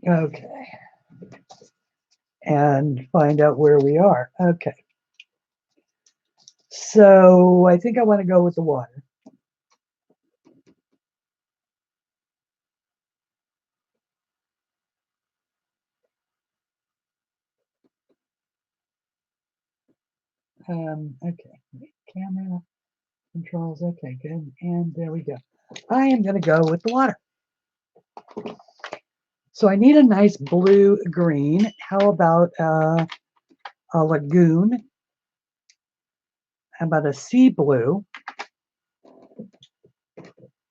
Okay, and find out where we are. Okay, so I think I want to go with the water. Okay, camera controls. Okay, good, and there we go. I am going to go with the water. So I need a nice blue green. How about a lagoon? How about a sea blue?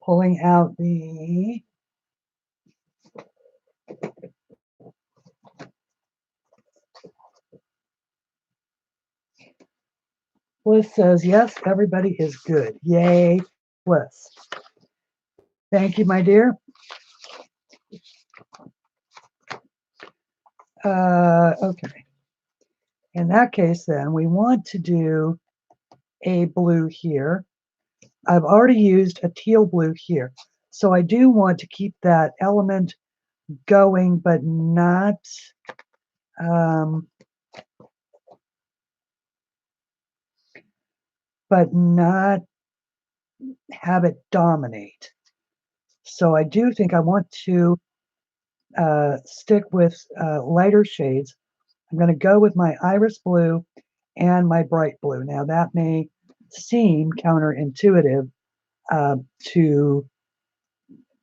Pulling out the Bliss says, yes, everybody is good. Yay, Bliss. Thank you, my dear. Okay. In that case, then, we want to do a blue here. I've already used a teal blue here. So I do want to keep that element going, but not um, have it dominate. So I do think I want to stick with lighter shades. I'm going to go with my iris blue and my bright blue. Now that may seem counterintuitive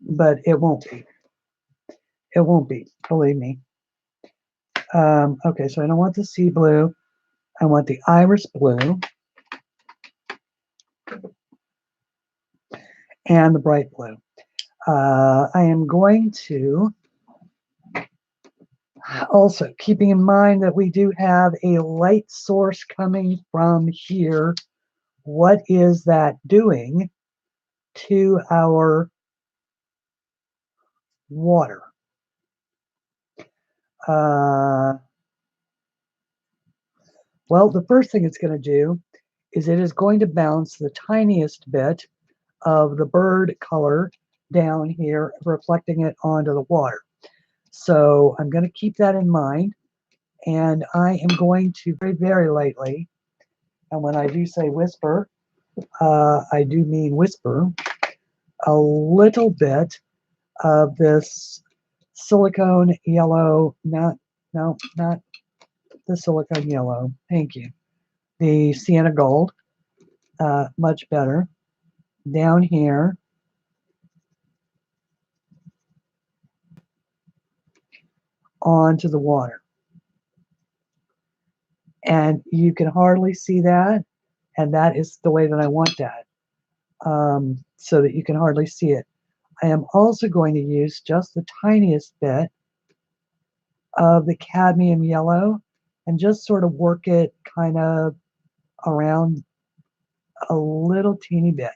but it won't be. It won't be, believe me. Okay, so I don't want the sea blue. I want the iris blue and the bright blue. I am going to also, keeping in mind that we do have a light source coming from here, what is that doing to our water? Well, the first thing it's going to do is it is going to bounce the tiniest bit of the bird color down here, reflecting it onto the water. So I'm going to keep that in mind, and I am going to very, very lightly, and when I do say whisper, I do mean whisper, a little bit of this silicone yellow, not the silicone yellow, thank you, the sienna gold, much better, down here, onto the water. And you can hardly see that, and that is the way that I want that, so that you can hardly see it. I am also going to use just the tiniest bit of the cadmium yellow and just sort of work it kind of around a little teeny bit.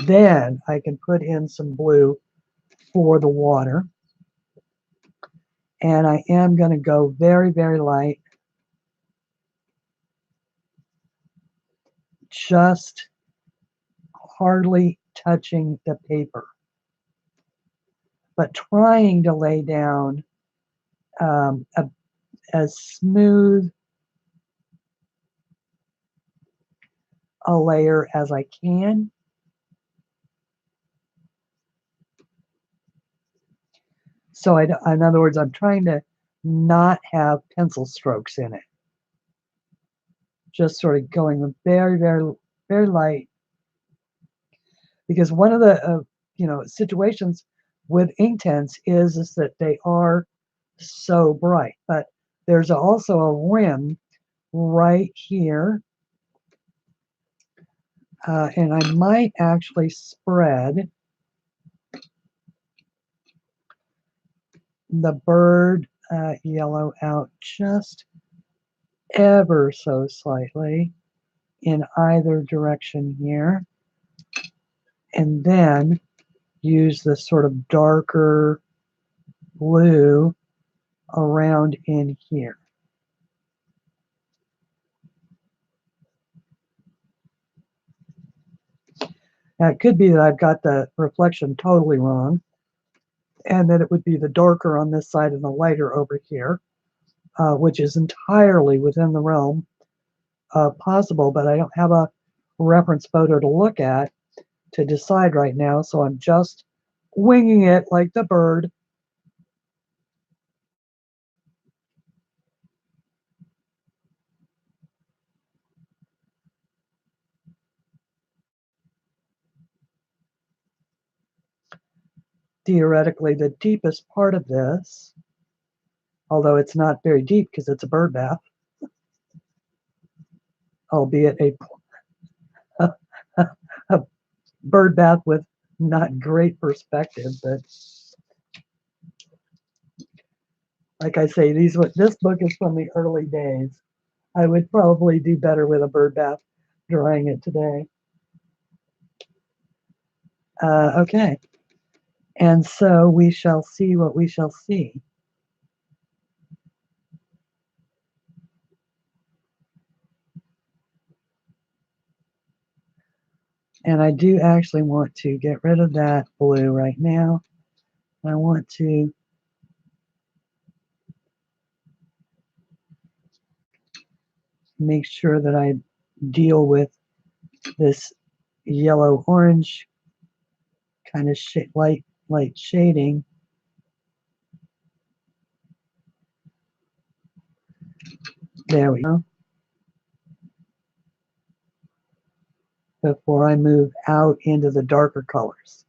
Then I can put in some blue for the water. And I am going to go very, very light, just hardly touching the paper, but trying to lay down as smooth a layer as I can. So in other words, I'm trying to not have pencil strokes in it. Just sort of going very, very, very light. Because one of the situations with Inktense is that they are so bright. But there's also a rim right here. And I might actually spread the bird yellow out just ever so slightly in either direction here. and then use this sort of darker blue around in here. Now, it could be that I've got the reflection totally wrong, and that it would be the darker on this side and the lighter over here, which is entirely within the realm possible, but I don't have a reference photo to look at to decide right now, so I'm just winging it like the bird. Theoretically, the deepest part of this, although it's not very deep because it's a bird bath, albeit a bird bath with not great perspective, but like I say, this book is from the early days. I would probably do better with a bird bath drawing it today. Okay, and so we shall see what we shall see. And I do actually want to get rid of that blue right now. I want to make sure that I deal with this yellow-orange kind of light shading. There we go. Before I move out into the darker colors.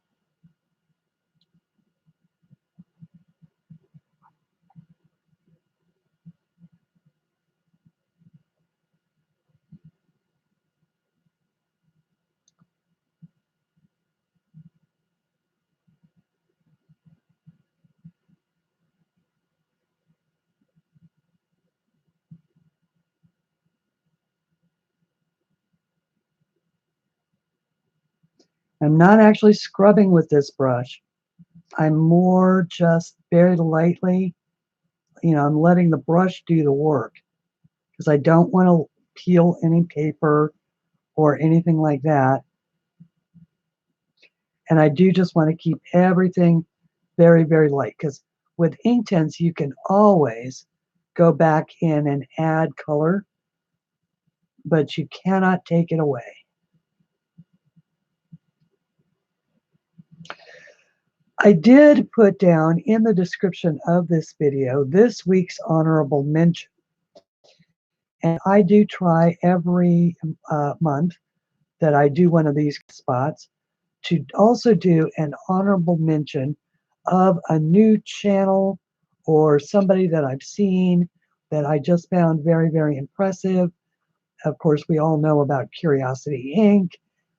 I'm not actually scrubbing with this brush. I'm more just very lightly, I'm letting the brush do the work because I don't want to peel any paper or anything like that. And I do just want to keep everything very, very light because with Inktense, you can always go back in and add color, but you cannot take it away. I did put down in the description of this video this week's honorable mention. And I do try every month that I do one of these spots to also do an honorable mention of a new channel or somebody that I've seen that I just found very, very impressive. Of course, we all know about Curiosity Inc.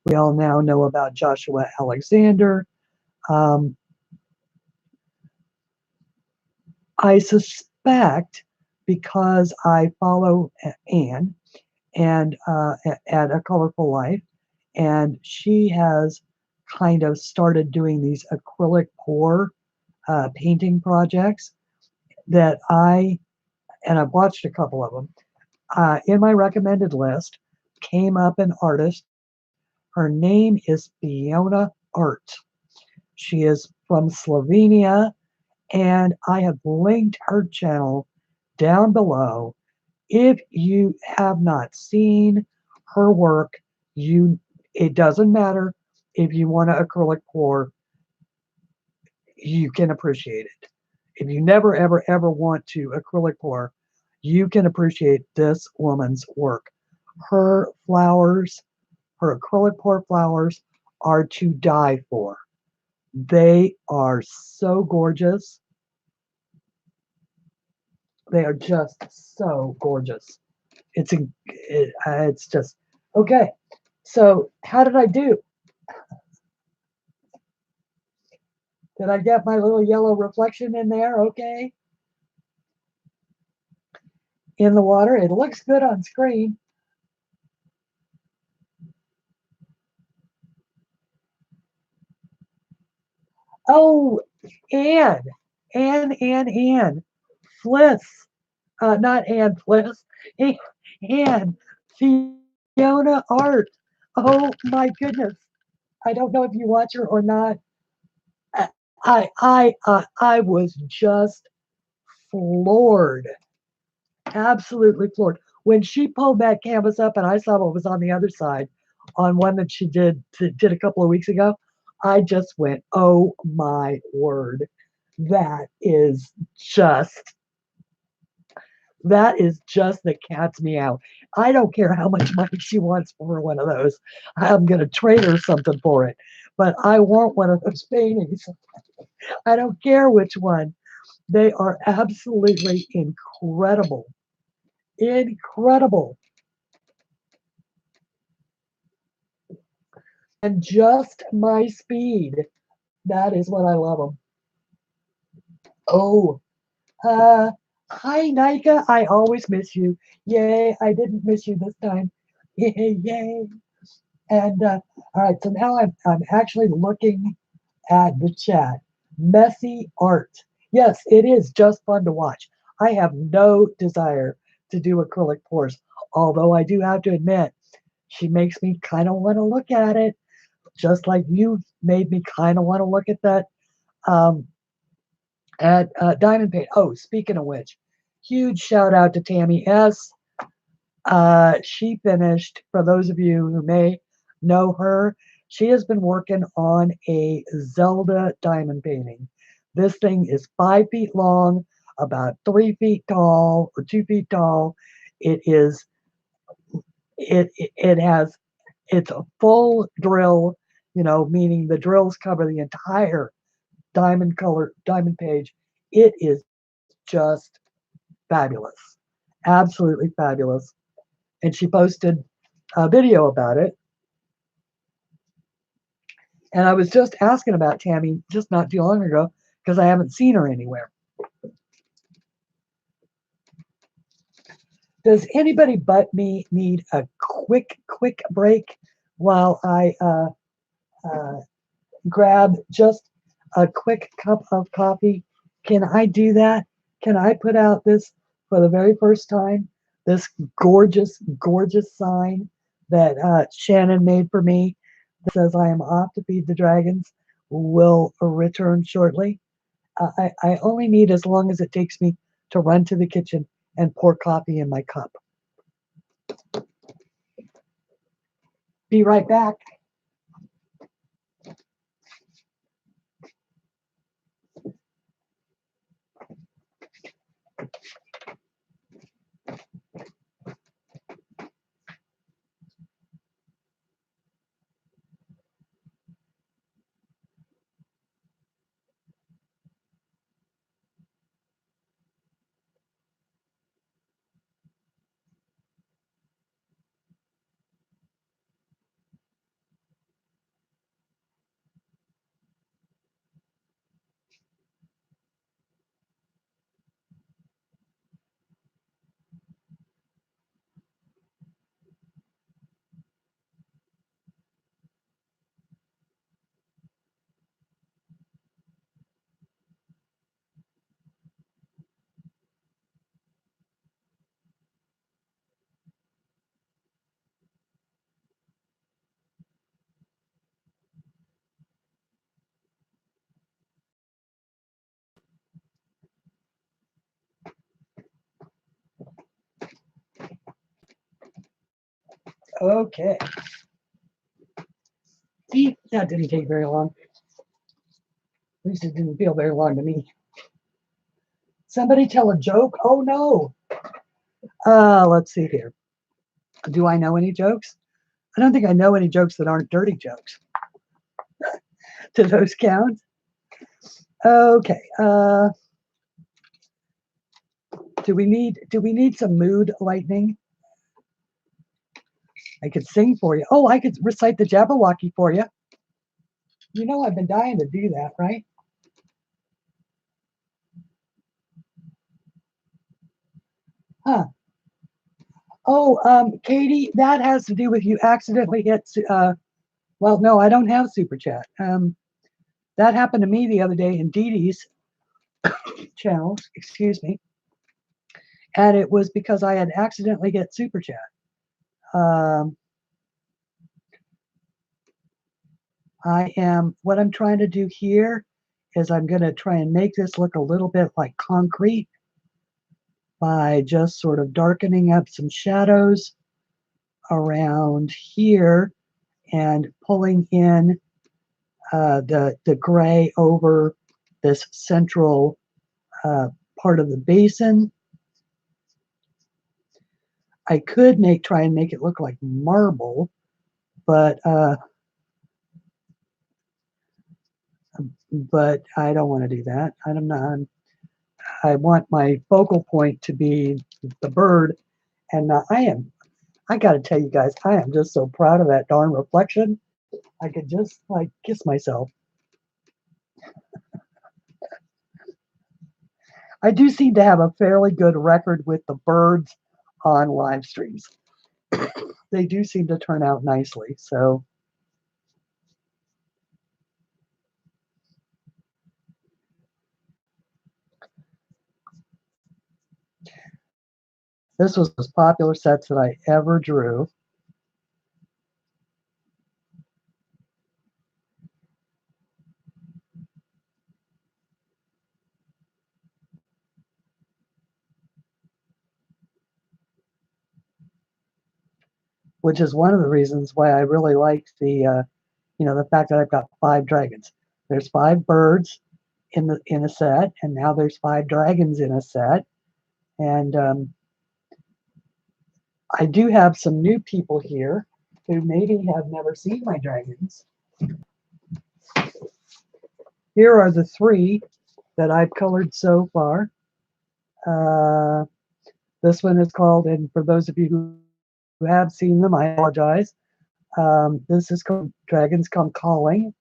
We all now know about Joshua Alexander. I suspect because I follow Anne and at A Colorful Life, and she has kind of started doing these acrylic pour painting projects that I've watched a couple of them. In my recommended list came up an artist. Her name is Fiona Art. She is from Slovenia, and I have linked her channel down below. If you have not seen her work, it doesn't matter if you want to acrylic pour, you can appreciate it. If you never, ever, ever want to acrylic pour, you can appreciate this woman's work. Her flowers, her acrylic pour flowers are to die for. They are so gorgeous. They are just so gorgeous. It's just okay. So how did I do? Did I get my little yellow reflection in there? Okay. In the water, it looks good on screen. Oh, Anne, Anne, Fliss, not Anne Fliss, Anne, Anne, Fiona Art. Oh my goodness. I don't know if you watch her or not. I was just floored, absolutely floored. When she pulled that canvas up and I saw what was on the other side on one that she did a couple of weeks ago, I just went, oh my word. That is just that is just the cat's meow. I don't care how much money she wants for one of those. I'm gonna trade her something for it. But I want one of those paintings. I don't care which one. They are absolutely incredible. Incredible. And just my speed. That is what I love them. Oh, uh, hi, Nika. I always miss you. Yay, I didn't miss you this time. Yay, yay. And all right, so now I'm actually looking at the chat. Messy art. Yes, it is just fun to watch. I have no desire to do acrylic pours, although I do have to admit, she makes me kind of want to look at it, just like you made me kind of want to look at that um, at Diamond Paint. Oh, speaking of which, huge shout out to Tammy S. She finished, for those of you who may know her, she has been working on a Zelda diamond painting. This thing is 5 feet long, about 3 feet tall or 2 feet tall. It is it has it's a full drill, meaning the drills cover the entire diamond page. It is just fabulous, absolutely fabulous. And she posted a video about it. And I was just asking about Tammy just not too long ago because I haven't seen her anywhere. Does anybody but me need a quick break while I uh, grab just a quick cup of coffee? Can I do that? Can I put out this for the very first time? This gorgeous, gorgeous sign that Shannon made for me that says I am off to feed the dragons, will return shortly. I only need as long as it takes me to run to the kitchen and pour coffee in my cup. Be right back. Okay. See, that didn't take very long. At least it didn't feel very long to me. Somebody tell a joke? Oh no. Let's see here. Do I know any jokes? I don't think I know any jokes that aren't dirty jokes. Do those count? Okay. Do we need some mood lightning? I could sing for you. Oh, I could recite the Jabberwocky for you. You know I've been dying to do that, right? Huh. Oh, Katie, that has to do with you accidentally hit. Well, no, I don't have super chat. That happened to me the other day in Dee Dee's channel, excuse me, and it was because I had accidentally hit Super Chat. What I'm trying to do here is I'm going to try and make this look a little bit like concrete by just sort of darkening up some shadows around here and pulling in the gray over this central part of the basin. I could try and make it look like marble, but I don't want to do that. I want my focal point to be the bird, and I got to tell you guys, I am just so proud of that darn reflection. I could just like kiss myself. I do seem to have a fairly good record with the birds on live streams. They do seem to turn out nicely. So this was the most popular sets that I ever drew. Which is one of the reasons why I really liked the fact that I've got 5 dragons. There's 5 birds in a set, and now there's 5 dragons in a set. And I do have some new people here who maybe have never seen my dragons. Here are the 3 that I've colored so far. This one is called, and for those of you who have seen them, I apologize. This is called Dragons Come Calling,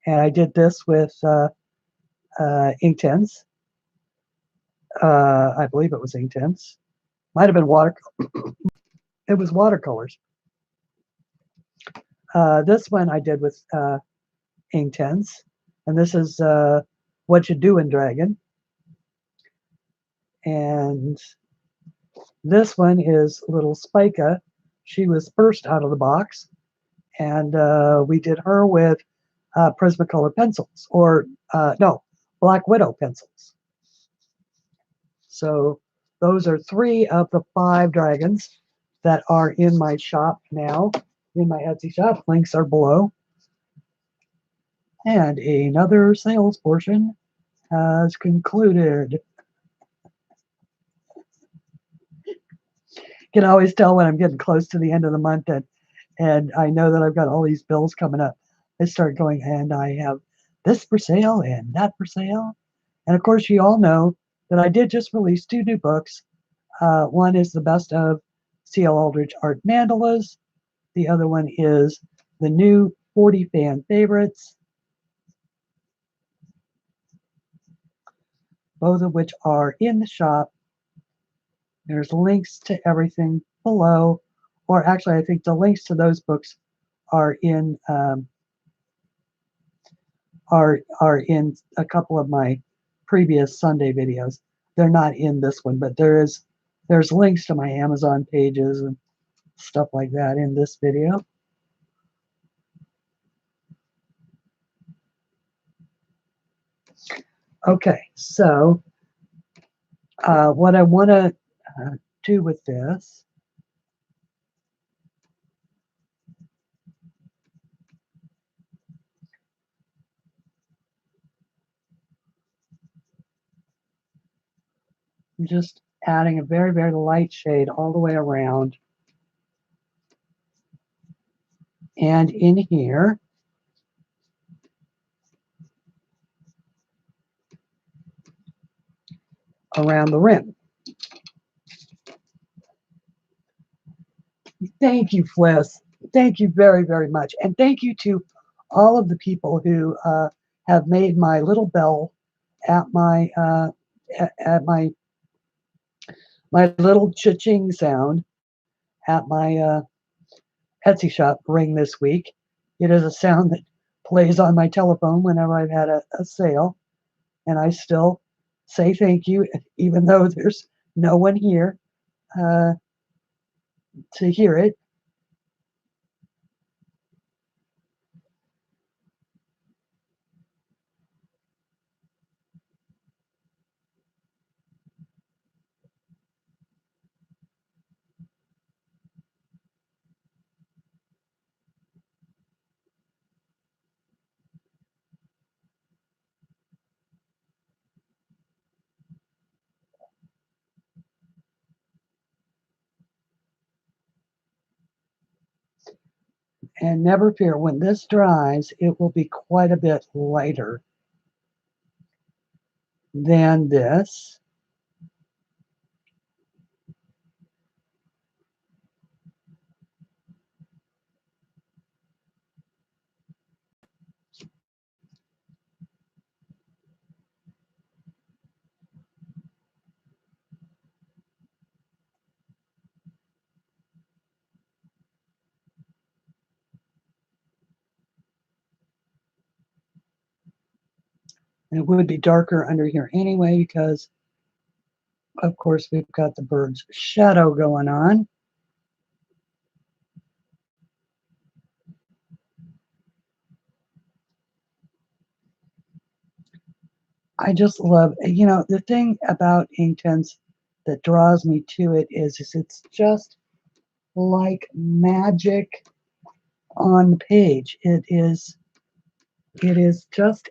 and I did this with Inktense. I believe it was Inktense. Might have been it was watercolors. This one I did with Inktense, and this is What You Doin' Dragon. And this one is little Spica. She was first out of the box, and we did her with Prismacolor pencils, or no, Black Widow pencils. So those are 3 of the 5 dragons that are in my shop now, in my Etsy shop. Links are below. And another sales portion has concluded. You can always tell when I'm getting close to the end of the month, and I know that I've got all these bills coming up. I start going, and I have this for sale and that for sale. And of course, you all know that I did just release 2 new books. One is the best of CLAldridgeArt mandalas. The other one is the new 40 fan favorites, both of which are in the shop. There's links to everything below, or actually, I think the links to those books are in a couple of my previous Sunday videos. They're not in this one, but there's links to my Amazon pages and stuff like that in this video. Okay, so what I want to do with this I'm just adding a very, very light shade all the way around and in here. Around the rim. Thank you, Fliss. Thank you very, very much. And thank you to all of the people who have made my little bell at my my little cha-ching sound at my Etsy shop ring this week. It is a sound that plays on my telephone whenever I've had a sale, and I still say thank you, even though there's no one here uh, to hear it. And never fear, when this dries, it will be quite a bit lighter than this. And it would be darker under here anyway because, of course, we've got the bird's shadow going on. I just love, the thing about Inktense that draws me to it is it's just like magic on the page. It is just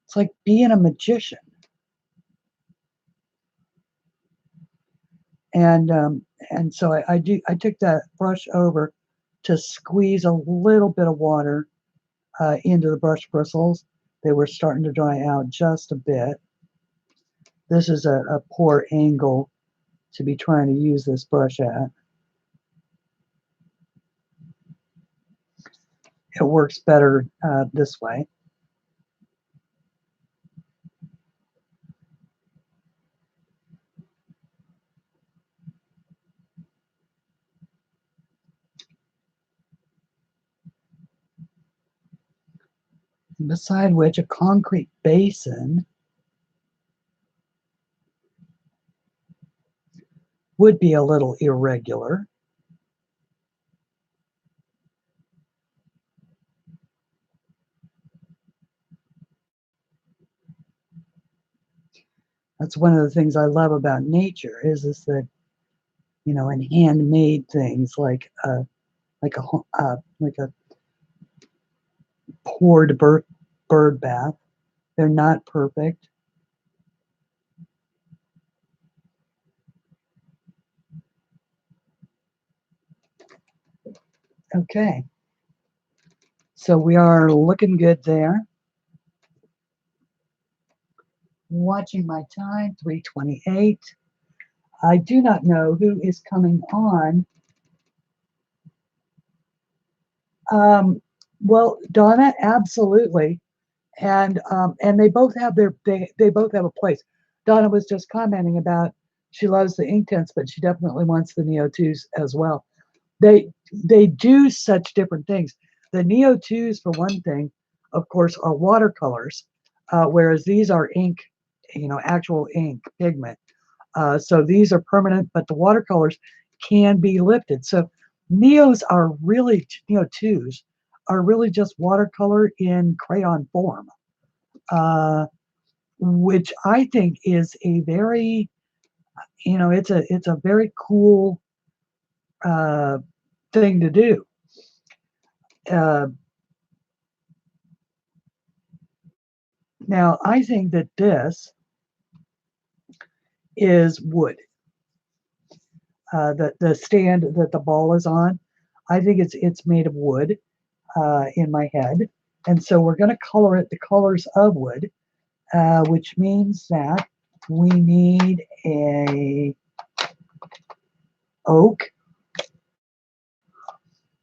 it's like being a magician. And so I took that brush over to squeeze a little bit of water into the brush bristles. They were starting to dry out just a bit. This is a poor angle to be trying to use this brush at. It works better this way. Beside which, a concrete basin would be a little irregular. That's one of the things I love about nature is that, in handmade things like a poured bird bath, they're not perfect. Okay, so we are looking good there. Watching my time, 3:28. I do not know who is coming on. Well, Donna, absolutely, and they both have they both have a place. Donna was just commenting about she loves the Inktense, but she definitely wants the Neo 2s as well. They do such different things. The Neo 2s, for one thing, of course, are watercolors, whereas these are ink, actual ink pigment. So these are permanent, but the watercolors can be lifted. So Neo 2s are really just watercolor in crayon form, which I think is a very, it's a very cool thing to do. Now, I think that this is wood. The stand that the ball is on, I think it's made of wood in my head. And so we're going to color it the colors of wood, which means that we need a oak.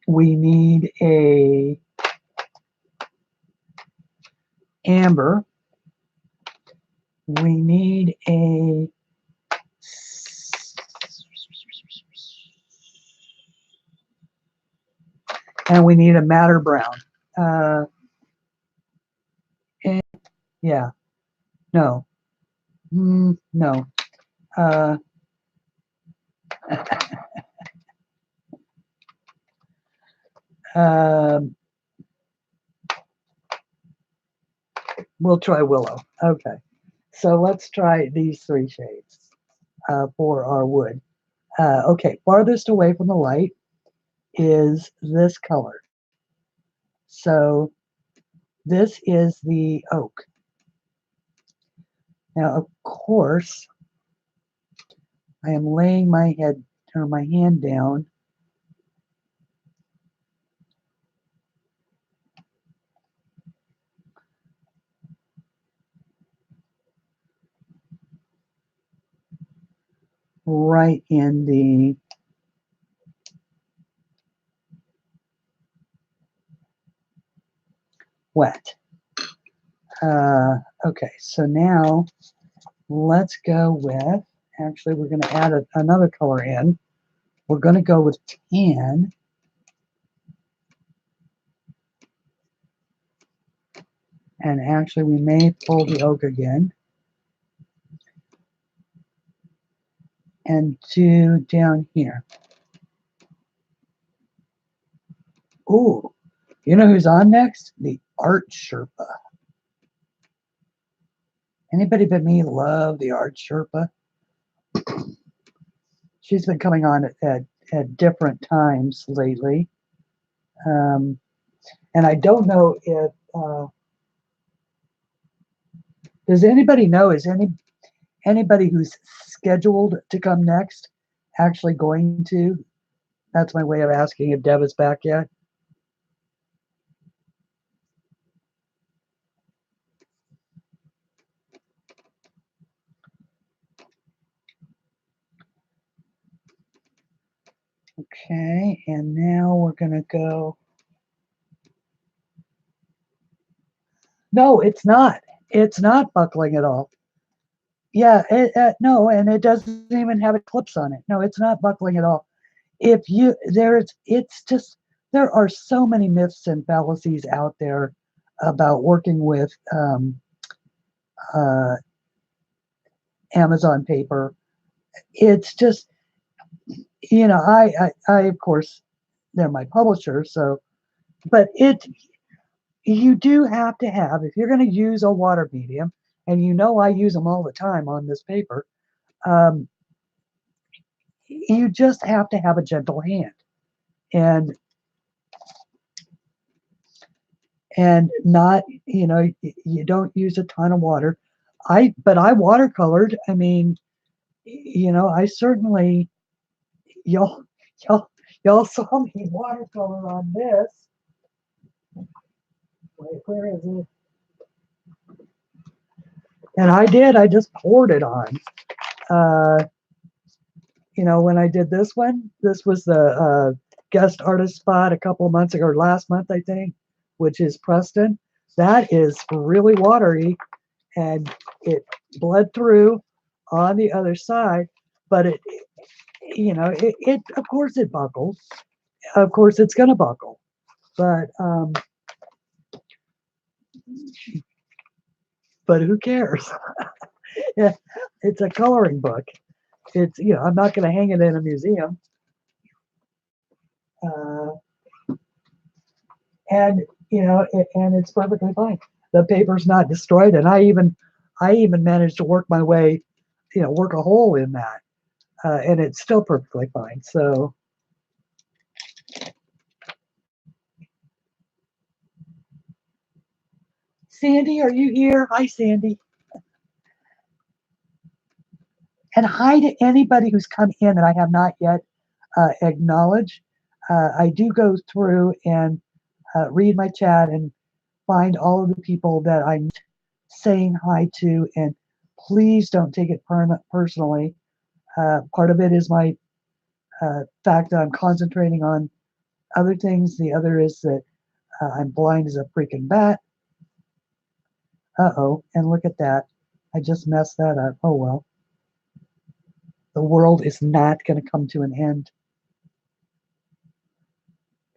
We need a amber. We need a And we need a matter brown. Uh, and, yeah, no, no. Uh, um, we'll try willow. Okay, so let's try these three shades for our wood. Okay, farthest away from the light is this color. So this is the oak. Now, of course, I am laying my head or my hand down right in the wet. Okay, so now let's go with, actually we're going to add another color in. We're going to go with tan. And actually we may pull the oak again. And do down here. Ooh, you know who's on next? The Art Sherpa. Anybody but me love the Art Sherpa. She's been coming on at different times lately. And I don't know if, does anybody know, is anybody who's scheduled to come next actually going to? That's my way of asking if Deb is back yet. Okay, and now we're going to go. No, it's not. It's not buckling at all. Yeah, no, and it doesn't even have clips on it. No, it's not buckling at all. If you, it's just, there are so many myths and fallacies out there about working with uh, Amazon paper. It's just, I of course, they're my publisher, so, but you do have to have, if you're going to use a water medium, and I use them all the time on this paper, you just have to have a gentle hand, and not, you don't use a ton of water. But I watercolored. I mean, I certainly, y'all y'all y'all saw me watercolor on this. Wait, where is it? And I just poured it on. Uh, when I did this one, this was the guest artist spot a couple of months ago, or last month, I think, which is Preston. That is really watery, and it bled through on the other side, but it of course it buckles. Of course it's going to buckle, but who cares? Yeah, it's a coloring book. It's, I'm not going to hang it in a museum. Uh, and and it's perfectly fine. The paper's not destroyed, and I even managed to work my way, work a hole in that, and it's still perfectly fine. So, Sandy, are you here? Hi, Sandy. And hi to anybody who's come in that I have not yet acknowledged. I do go through and read my chat and find all of the people that I'm saying hi to, and please don't take it personally. Part of it is my fact that I'm concentrating on other things. The other is that I'm blind as a freaking bat. Uh-oh, and look at that. I just messed that up. Oh, well. The world is not going to come to an end.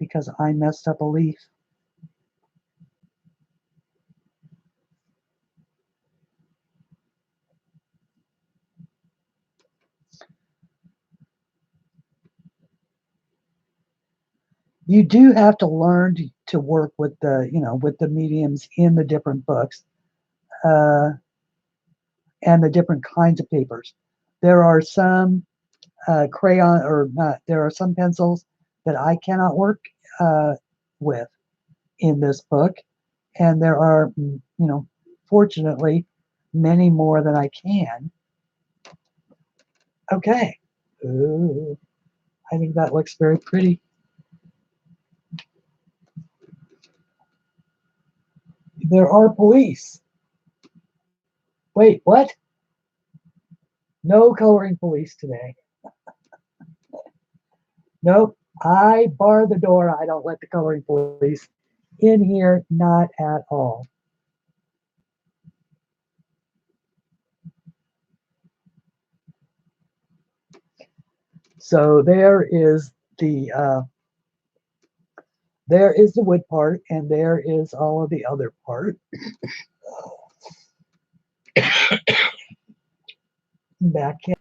because I messed up a leaf. You do have to learn to work with the, with the mediums in the different books, uh, and the different kinds of papers. There are some crayon, or not, there are some pencils that I cannot work uh, with in this book, and there are, fortunately, many more than I can. Okay. Ooh, I think that looks very pretty. There are police. Wait, what? No coloring police today. Nope. I bar the door. I don't let the coloring police in here, not at all. So there is the wood part, and there is all of the other part. Back in.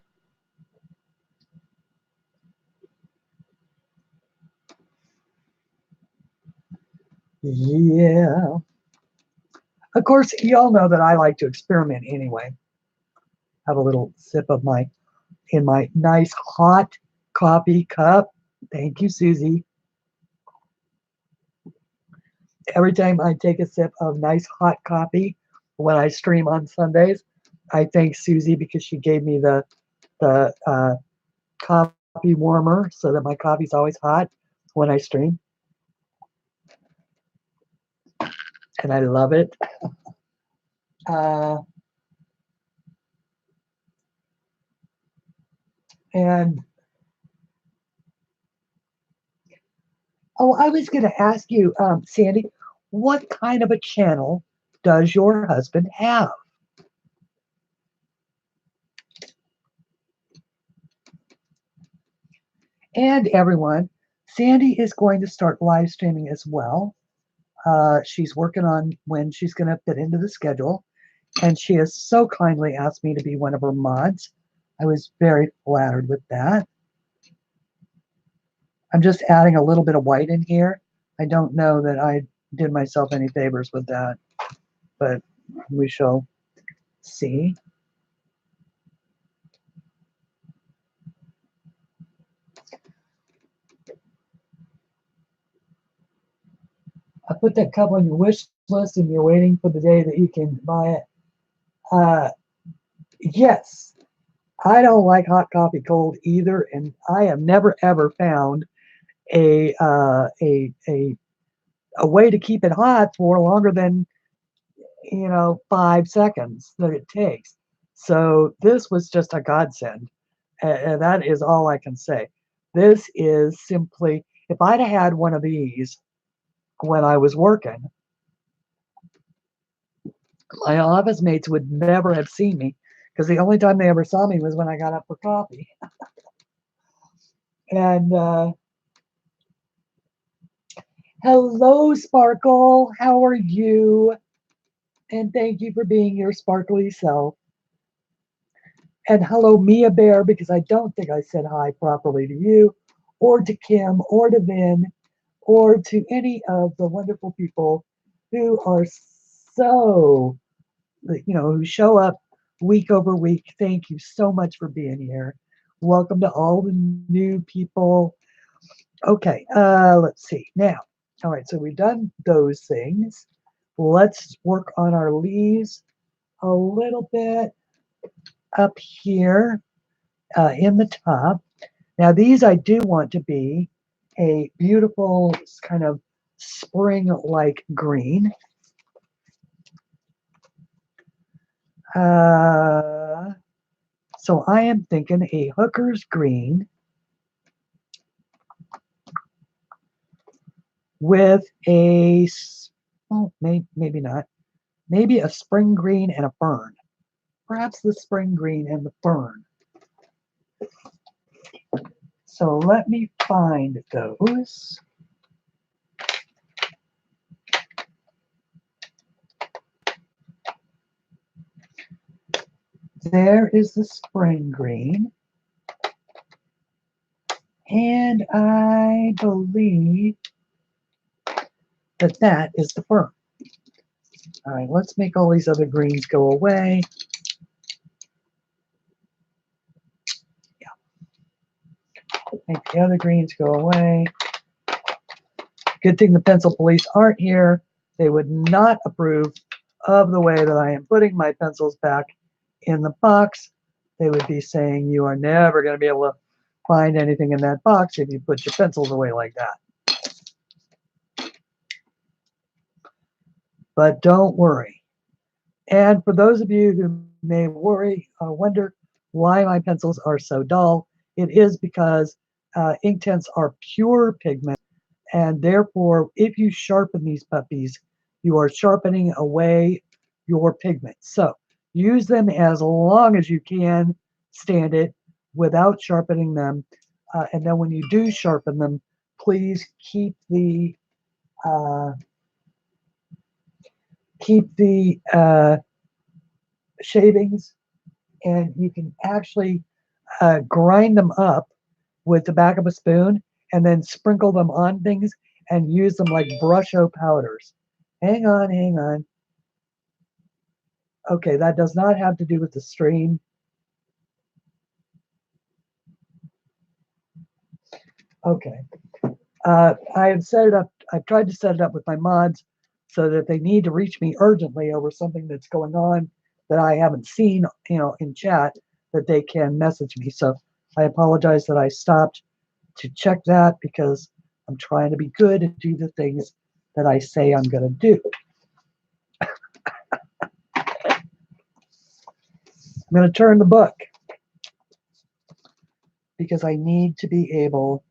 Yeah. Of course, y'all know that I like to experiment anyway. Have a little sip of my nice hot coffee cup. Thank you, Susie. Every time I take a sip of nice hot coffee when I stream on Sundays, I thank Susie because she gave me the coffee warmer so that my coffee's always hot when I stream, and I love it. Uh, and oh, I was going to ask you, Sandy, what kind of a channel does your husband have? And everyone, Sandy is going to start live streaming as well. She's working on when she's going to fit into the schedule, and she has so kindly asked me to be one of her mods. I was very flattered with that. I'm just adding a little bit of white in here. I don't know that I did myself any favors with that, but we shall see. I put that cup on your wish list and you're waiting for the day that you can buy it. Yes, I don't like hot coffee cold either, and I have never ever found a a way to keep it hot for longer than 5 seconds that it takes. So this was just a godsend, and that is all I can say. This is simply, if I'd have had one of these when I was working, my office mates would never have seen me because the only time they ever saw me was when I got up for coffee. And hello, Sparkle. How are you? And thank you for being your sparkly self. And hello, Mia Bear, because I don't think I said hi properly to you, or to Kim, or to Vin, or to any of the wonderful people who are so, who show up week over week. Thank you so much for being here. Welcome to all the new people. Okay, let's see. Now, all right, so we've done those things. Let's work on our leaves a little bit up here in the top. Now, these I do want to be a beautiful kind of spring-like green. So I am thinking a hooker's green with a, well, maybe not, maybe a spring green and a fern. Perhaps the spring green and the fern. So let me find those. There is the spring green. And I believe that that is the fern. All right, let's make all these other greens go away. Yeah, make the other greens go away. Good thing the pencil police aren't here. They would not approve of the way that I am putting my pencils back in the box. They would be saying you are never going to be able to find anything in that box if you put your pencils away like that. But don't worry. And for those of you who may worry or wonder why my pencils are so dull, it is because ink tints are pure pigment, and therefore, if you sharpen these puppies, you are sharpening away your pigment. So use them as long as you can stand it without sharpening them. And then when you do sharpen them, please uh, keep the shavings, and you can actually grind them up with the back of a spoon and then sprinkle them on things and use them like brush-o powders. Hang on, hang on. Okay, that does not have to do with the stream. Okay. I have set it up, I've tried to set it up with my mods so that if they need to reach me urgently over something that's going on that I haven't seen, in chat, that they can message me. So I apologize that I stopped to check that because I'm trying to be good and do the things that I say I'm going to do. I'm going to turn the book because I need to be able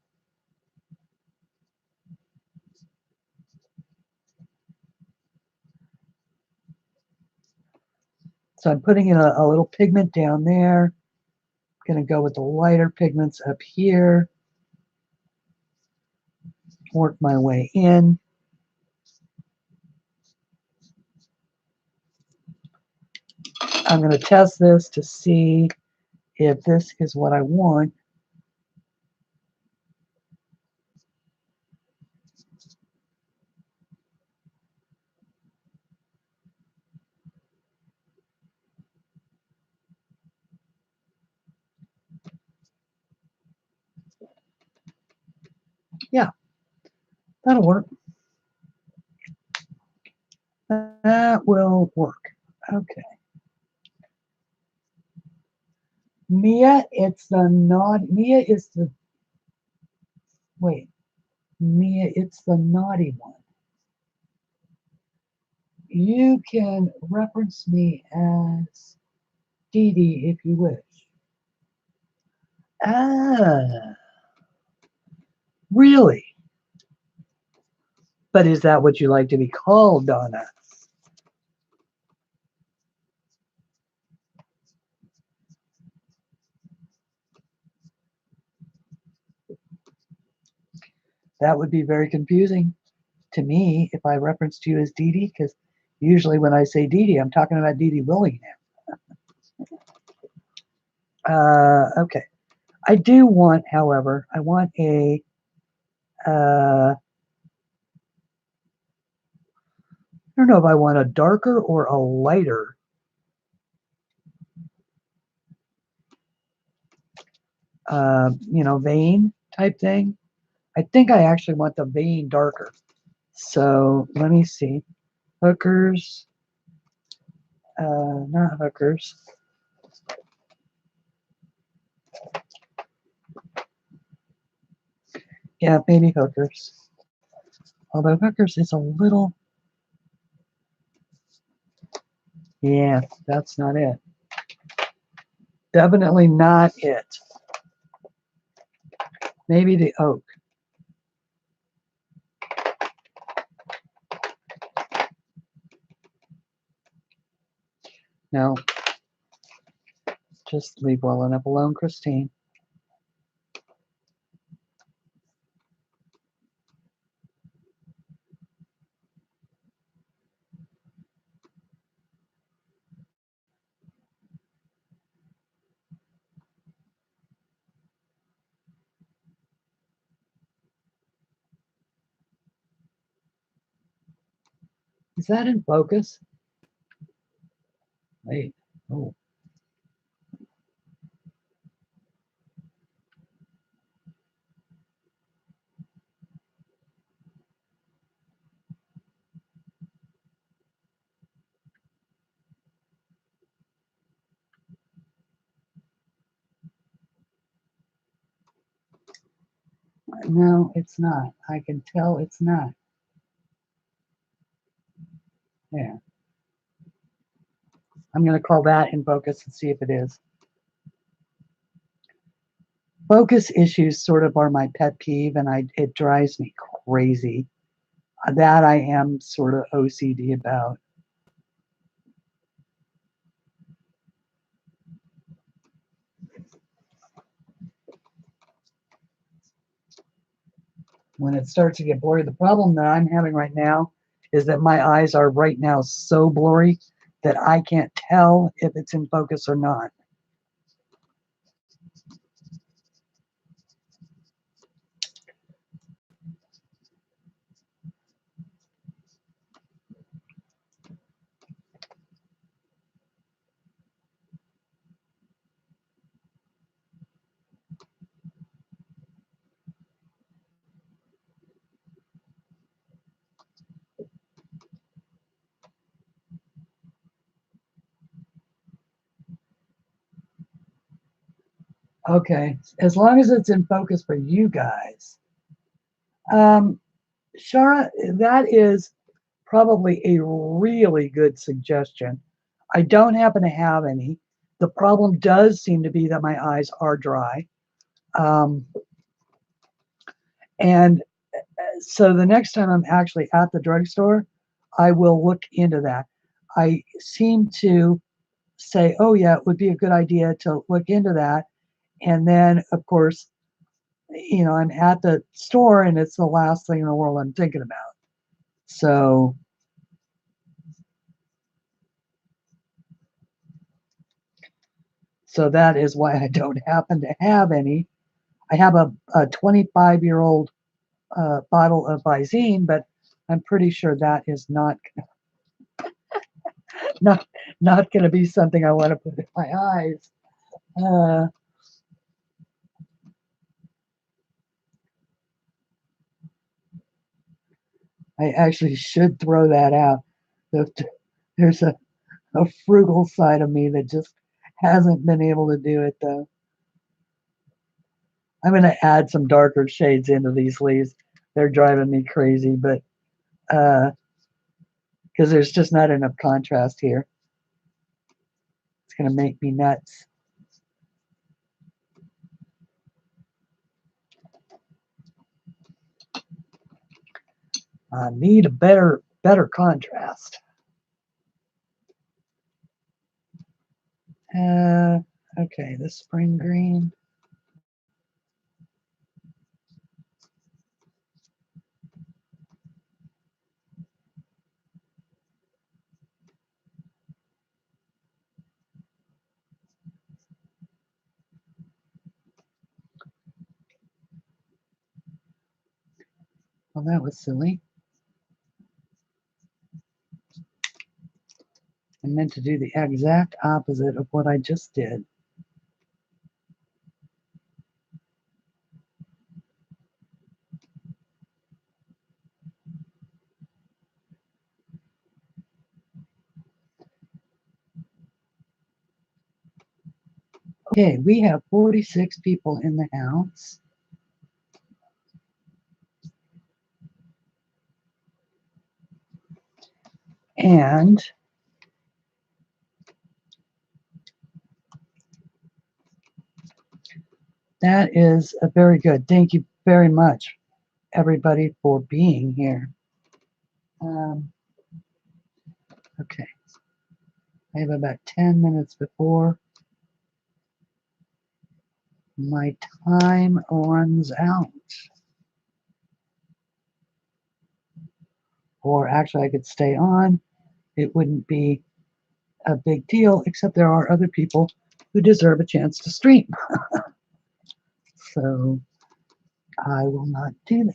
so I'm putting in a little pigment down there. I'm going to go with the lighter pigments up here. Work my way in. I'm going to test this to see if this is what I want. Yeah, that'll work. That will work. Okay. Mia, it's the not. Mia is the. Wait. Mia, it's the naughty one. You can reference me as Dee Dee if you wish. Ah, really? But is that what you like to be called, Donna? That would be very confusing to me if I referenced you as Dee Dee, because usually when I say Dee Dee, I'm talking about Dee Dee Willingham. Okay. I do want, however, I want a I don't know if I want a darker or a lighter vein type thing. I think I actually want the vein darker. So let me see. Hookers, not hookers. Yeah, maybe hookers. Although hookers is a little, yeah, that's not it. Definitely not it. Maybe the oak. No, just leave well enough alone, Christine. Is that in focus? Wait. Oh. No, it's not. I can tell it's not. Yeah. I'm going to call that in focus and see if it is. Focus issues sort of are my pet peeve, and it drives me crazy. That I am sort of OCD about. When it starts to get blurry, the problem that I'm having right now is that my eyes are right now so blurry that I can't tell if it's in focus or not. Okay, as long as it's in focus for you guys. Shara, that is probably a really good suggestion. I don't happen to have any. The problem does seem to be that my eyes are dry. And so the next time I'm actually at the drugstore, I will look into that. I seem to say, oh, yeah, it would be a good idea to look into that. And then, of course, you know, I'm at the store and it's the last thing in the world I'm thinking about. So that is why I don't happen to have any. I have a 25-year-old bottle of Visine, but I'm pretty sure that is not not not going to be something I want to put in my eyes. Uh, I actually should throw that out. There's a frugal side of me that just hasn't been able to do it, though. I'm going to add some darker shades into these leaves. They're driving me crazy, but because there's just not enough contrast here. It's going to make me nuts. I need a better contrast. Okay, the spring green. Well, that was silly. I meant to do the exact opposite of what I just did. Okay, we have 46 people in the house. And that is a very good. Thank you very much, everybody, for being here. Okay, I have about 10 minutes before my time runs out. Or actually, I could stay on. It wouldn't be a big deal, except there are other people who deserve a chance to stream. So I will not do that.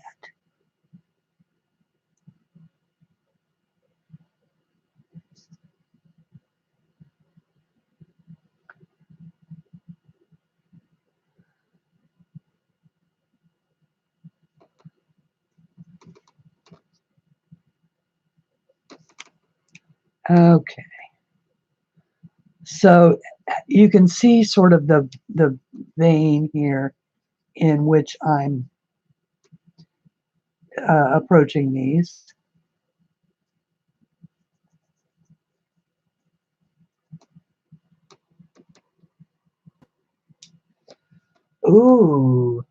Okay. So you can see sort of the vein here in which I'm approaching these. Ooh,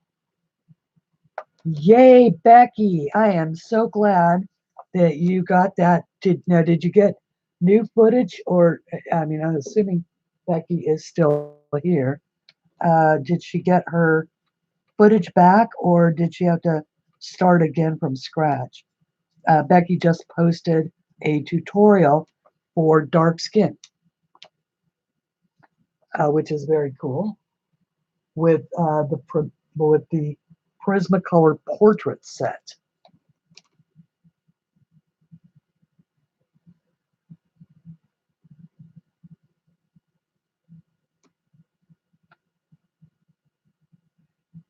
yay, Becky! I am so glad that you got that. Did you get new footage, or I mean, I'm assuming Becky is still here. Did she get her footage back, or did she have to start again from scratch? Becky just posted a tutorial for dark skin, which is very cool, with the Prismacolor portrait set.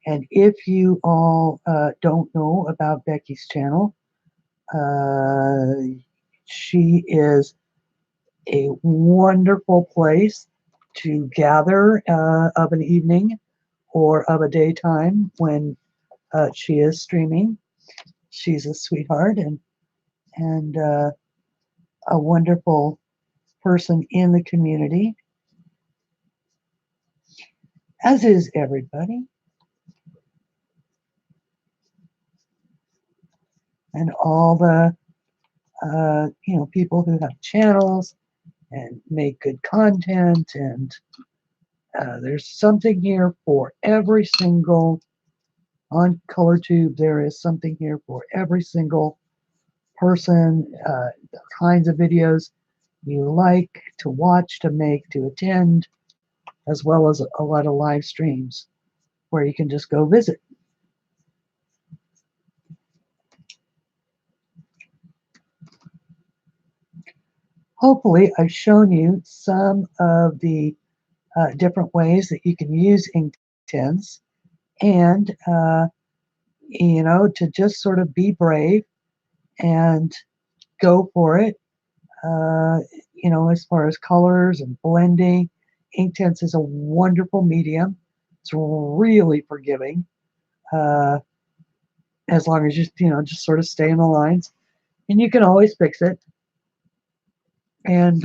And if you all don't know about Becky's channel, uh, she is a wonderful place to gather of an evening or of a daytime when she is streaming. She's a sweetheart and a wonderful person in the community, as is everybody. And all the people who have channels and make good content, and there's something here for every single on ColorTube. There is something here for every single person, the kinds of videos you like to watch, to make, to attend, as well as a lot of live streams where you can just go visit. Hopefully, I've shown you some of the different ways that you can use ink tints, and to just sort of be brave and go for it. Uh, as far as colors and blending, Inktense is a wonderful medium. It's really forgiving, uh, as long as just sort of stay in the lines, and you can always fix it. And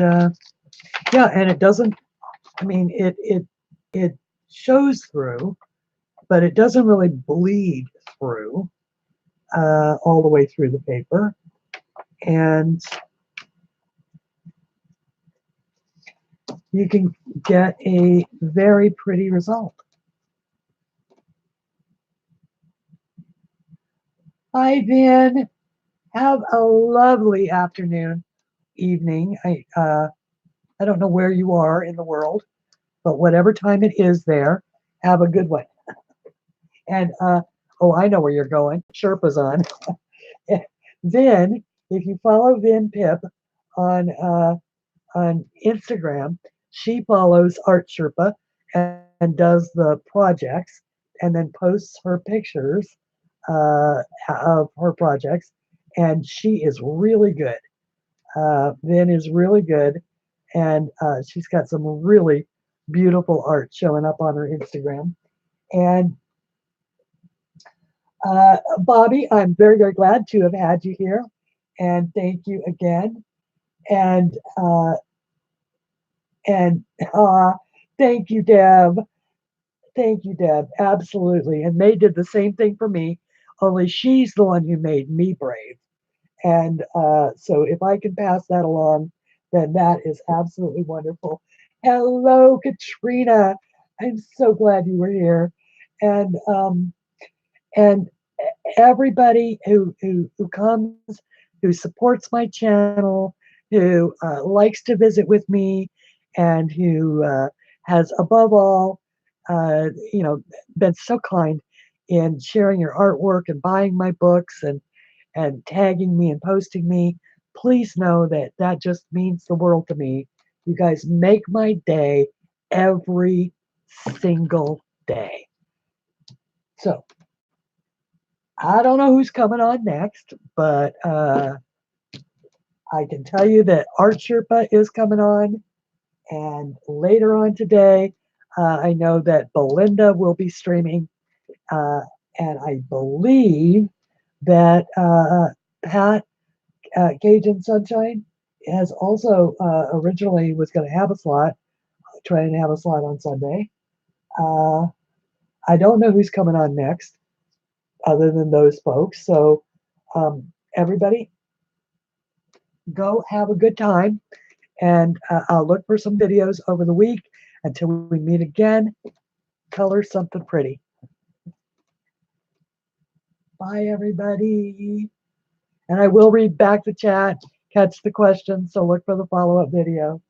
yeah, and it doesn't. I mean, it shows through, but it doesn't really bleed through all the way through the paper, and you can get a very pretty result. Hi, Vin. Have a lovely afternoon, evening. I don't know where you are in the world, but whatever time it is there, have a good one. And oh, I know where you're going. Sherpa's on. Vin, if you follow Vin Pip on Instagram, she follows Art Sherpa and does the projects, and then posts her pictures of her projects, and she is really good. Vin is really good, and she's got some really beautiful art showing up on her Instagram. And Bobby, I'm very, very glad to have had you here, and thank you again. And and uh, thank you, Deb. Thank you, Deb. Absolutely. And May did the same thing for me, only she's the one who made me brave. And so if I can pass that along, then that is absolutely wonderful. Hello, Katrina. I'm so glad you were here. And everybody who comes, who supports my channel, who likes to visit with me, and who has above all, been so kind in sharing your artwork and buying my books and tagging me and posting me. Please know that that just means the world to me. You guys make my day every single day. So I don't know who's coming on next, but I can tell you that Art Sherpa is coming on, and later on today, I know that Belinda will be streaming, uh, and I believe that Pat Cajun Sunshine has also originally was going to have a slot, trying to have a slot on Sunday. Uh, I don't know who's coming on next, other than those folks. So, everybody, go have a good time, and I'll look for some videos over the week. Until we meet again, color something pretty. Bye, everybody. And I will read back the chat, catch the questions, so look for the follow-up video.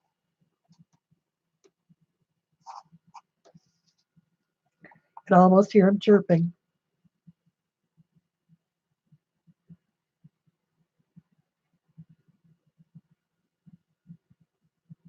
I can almost hear him chirping.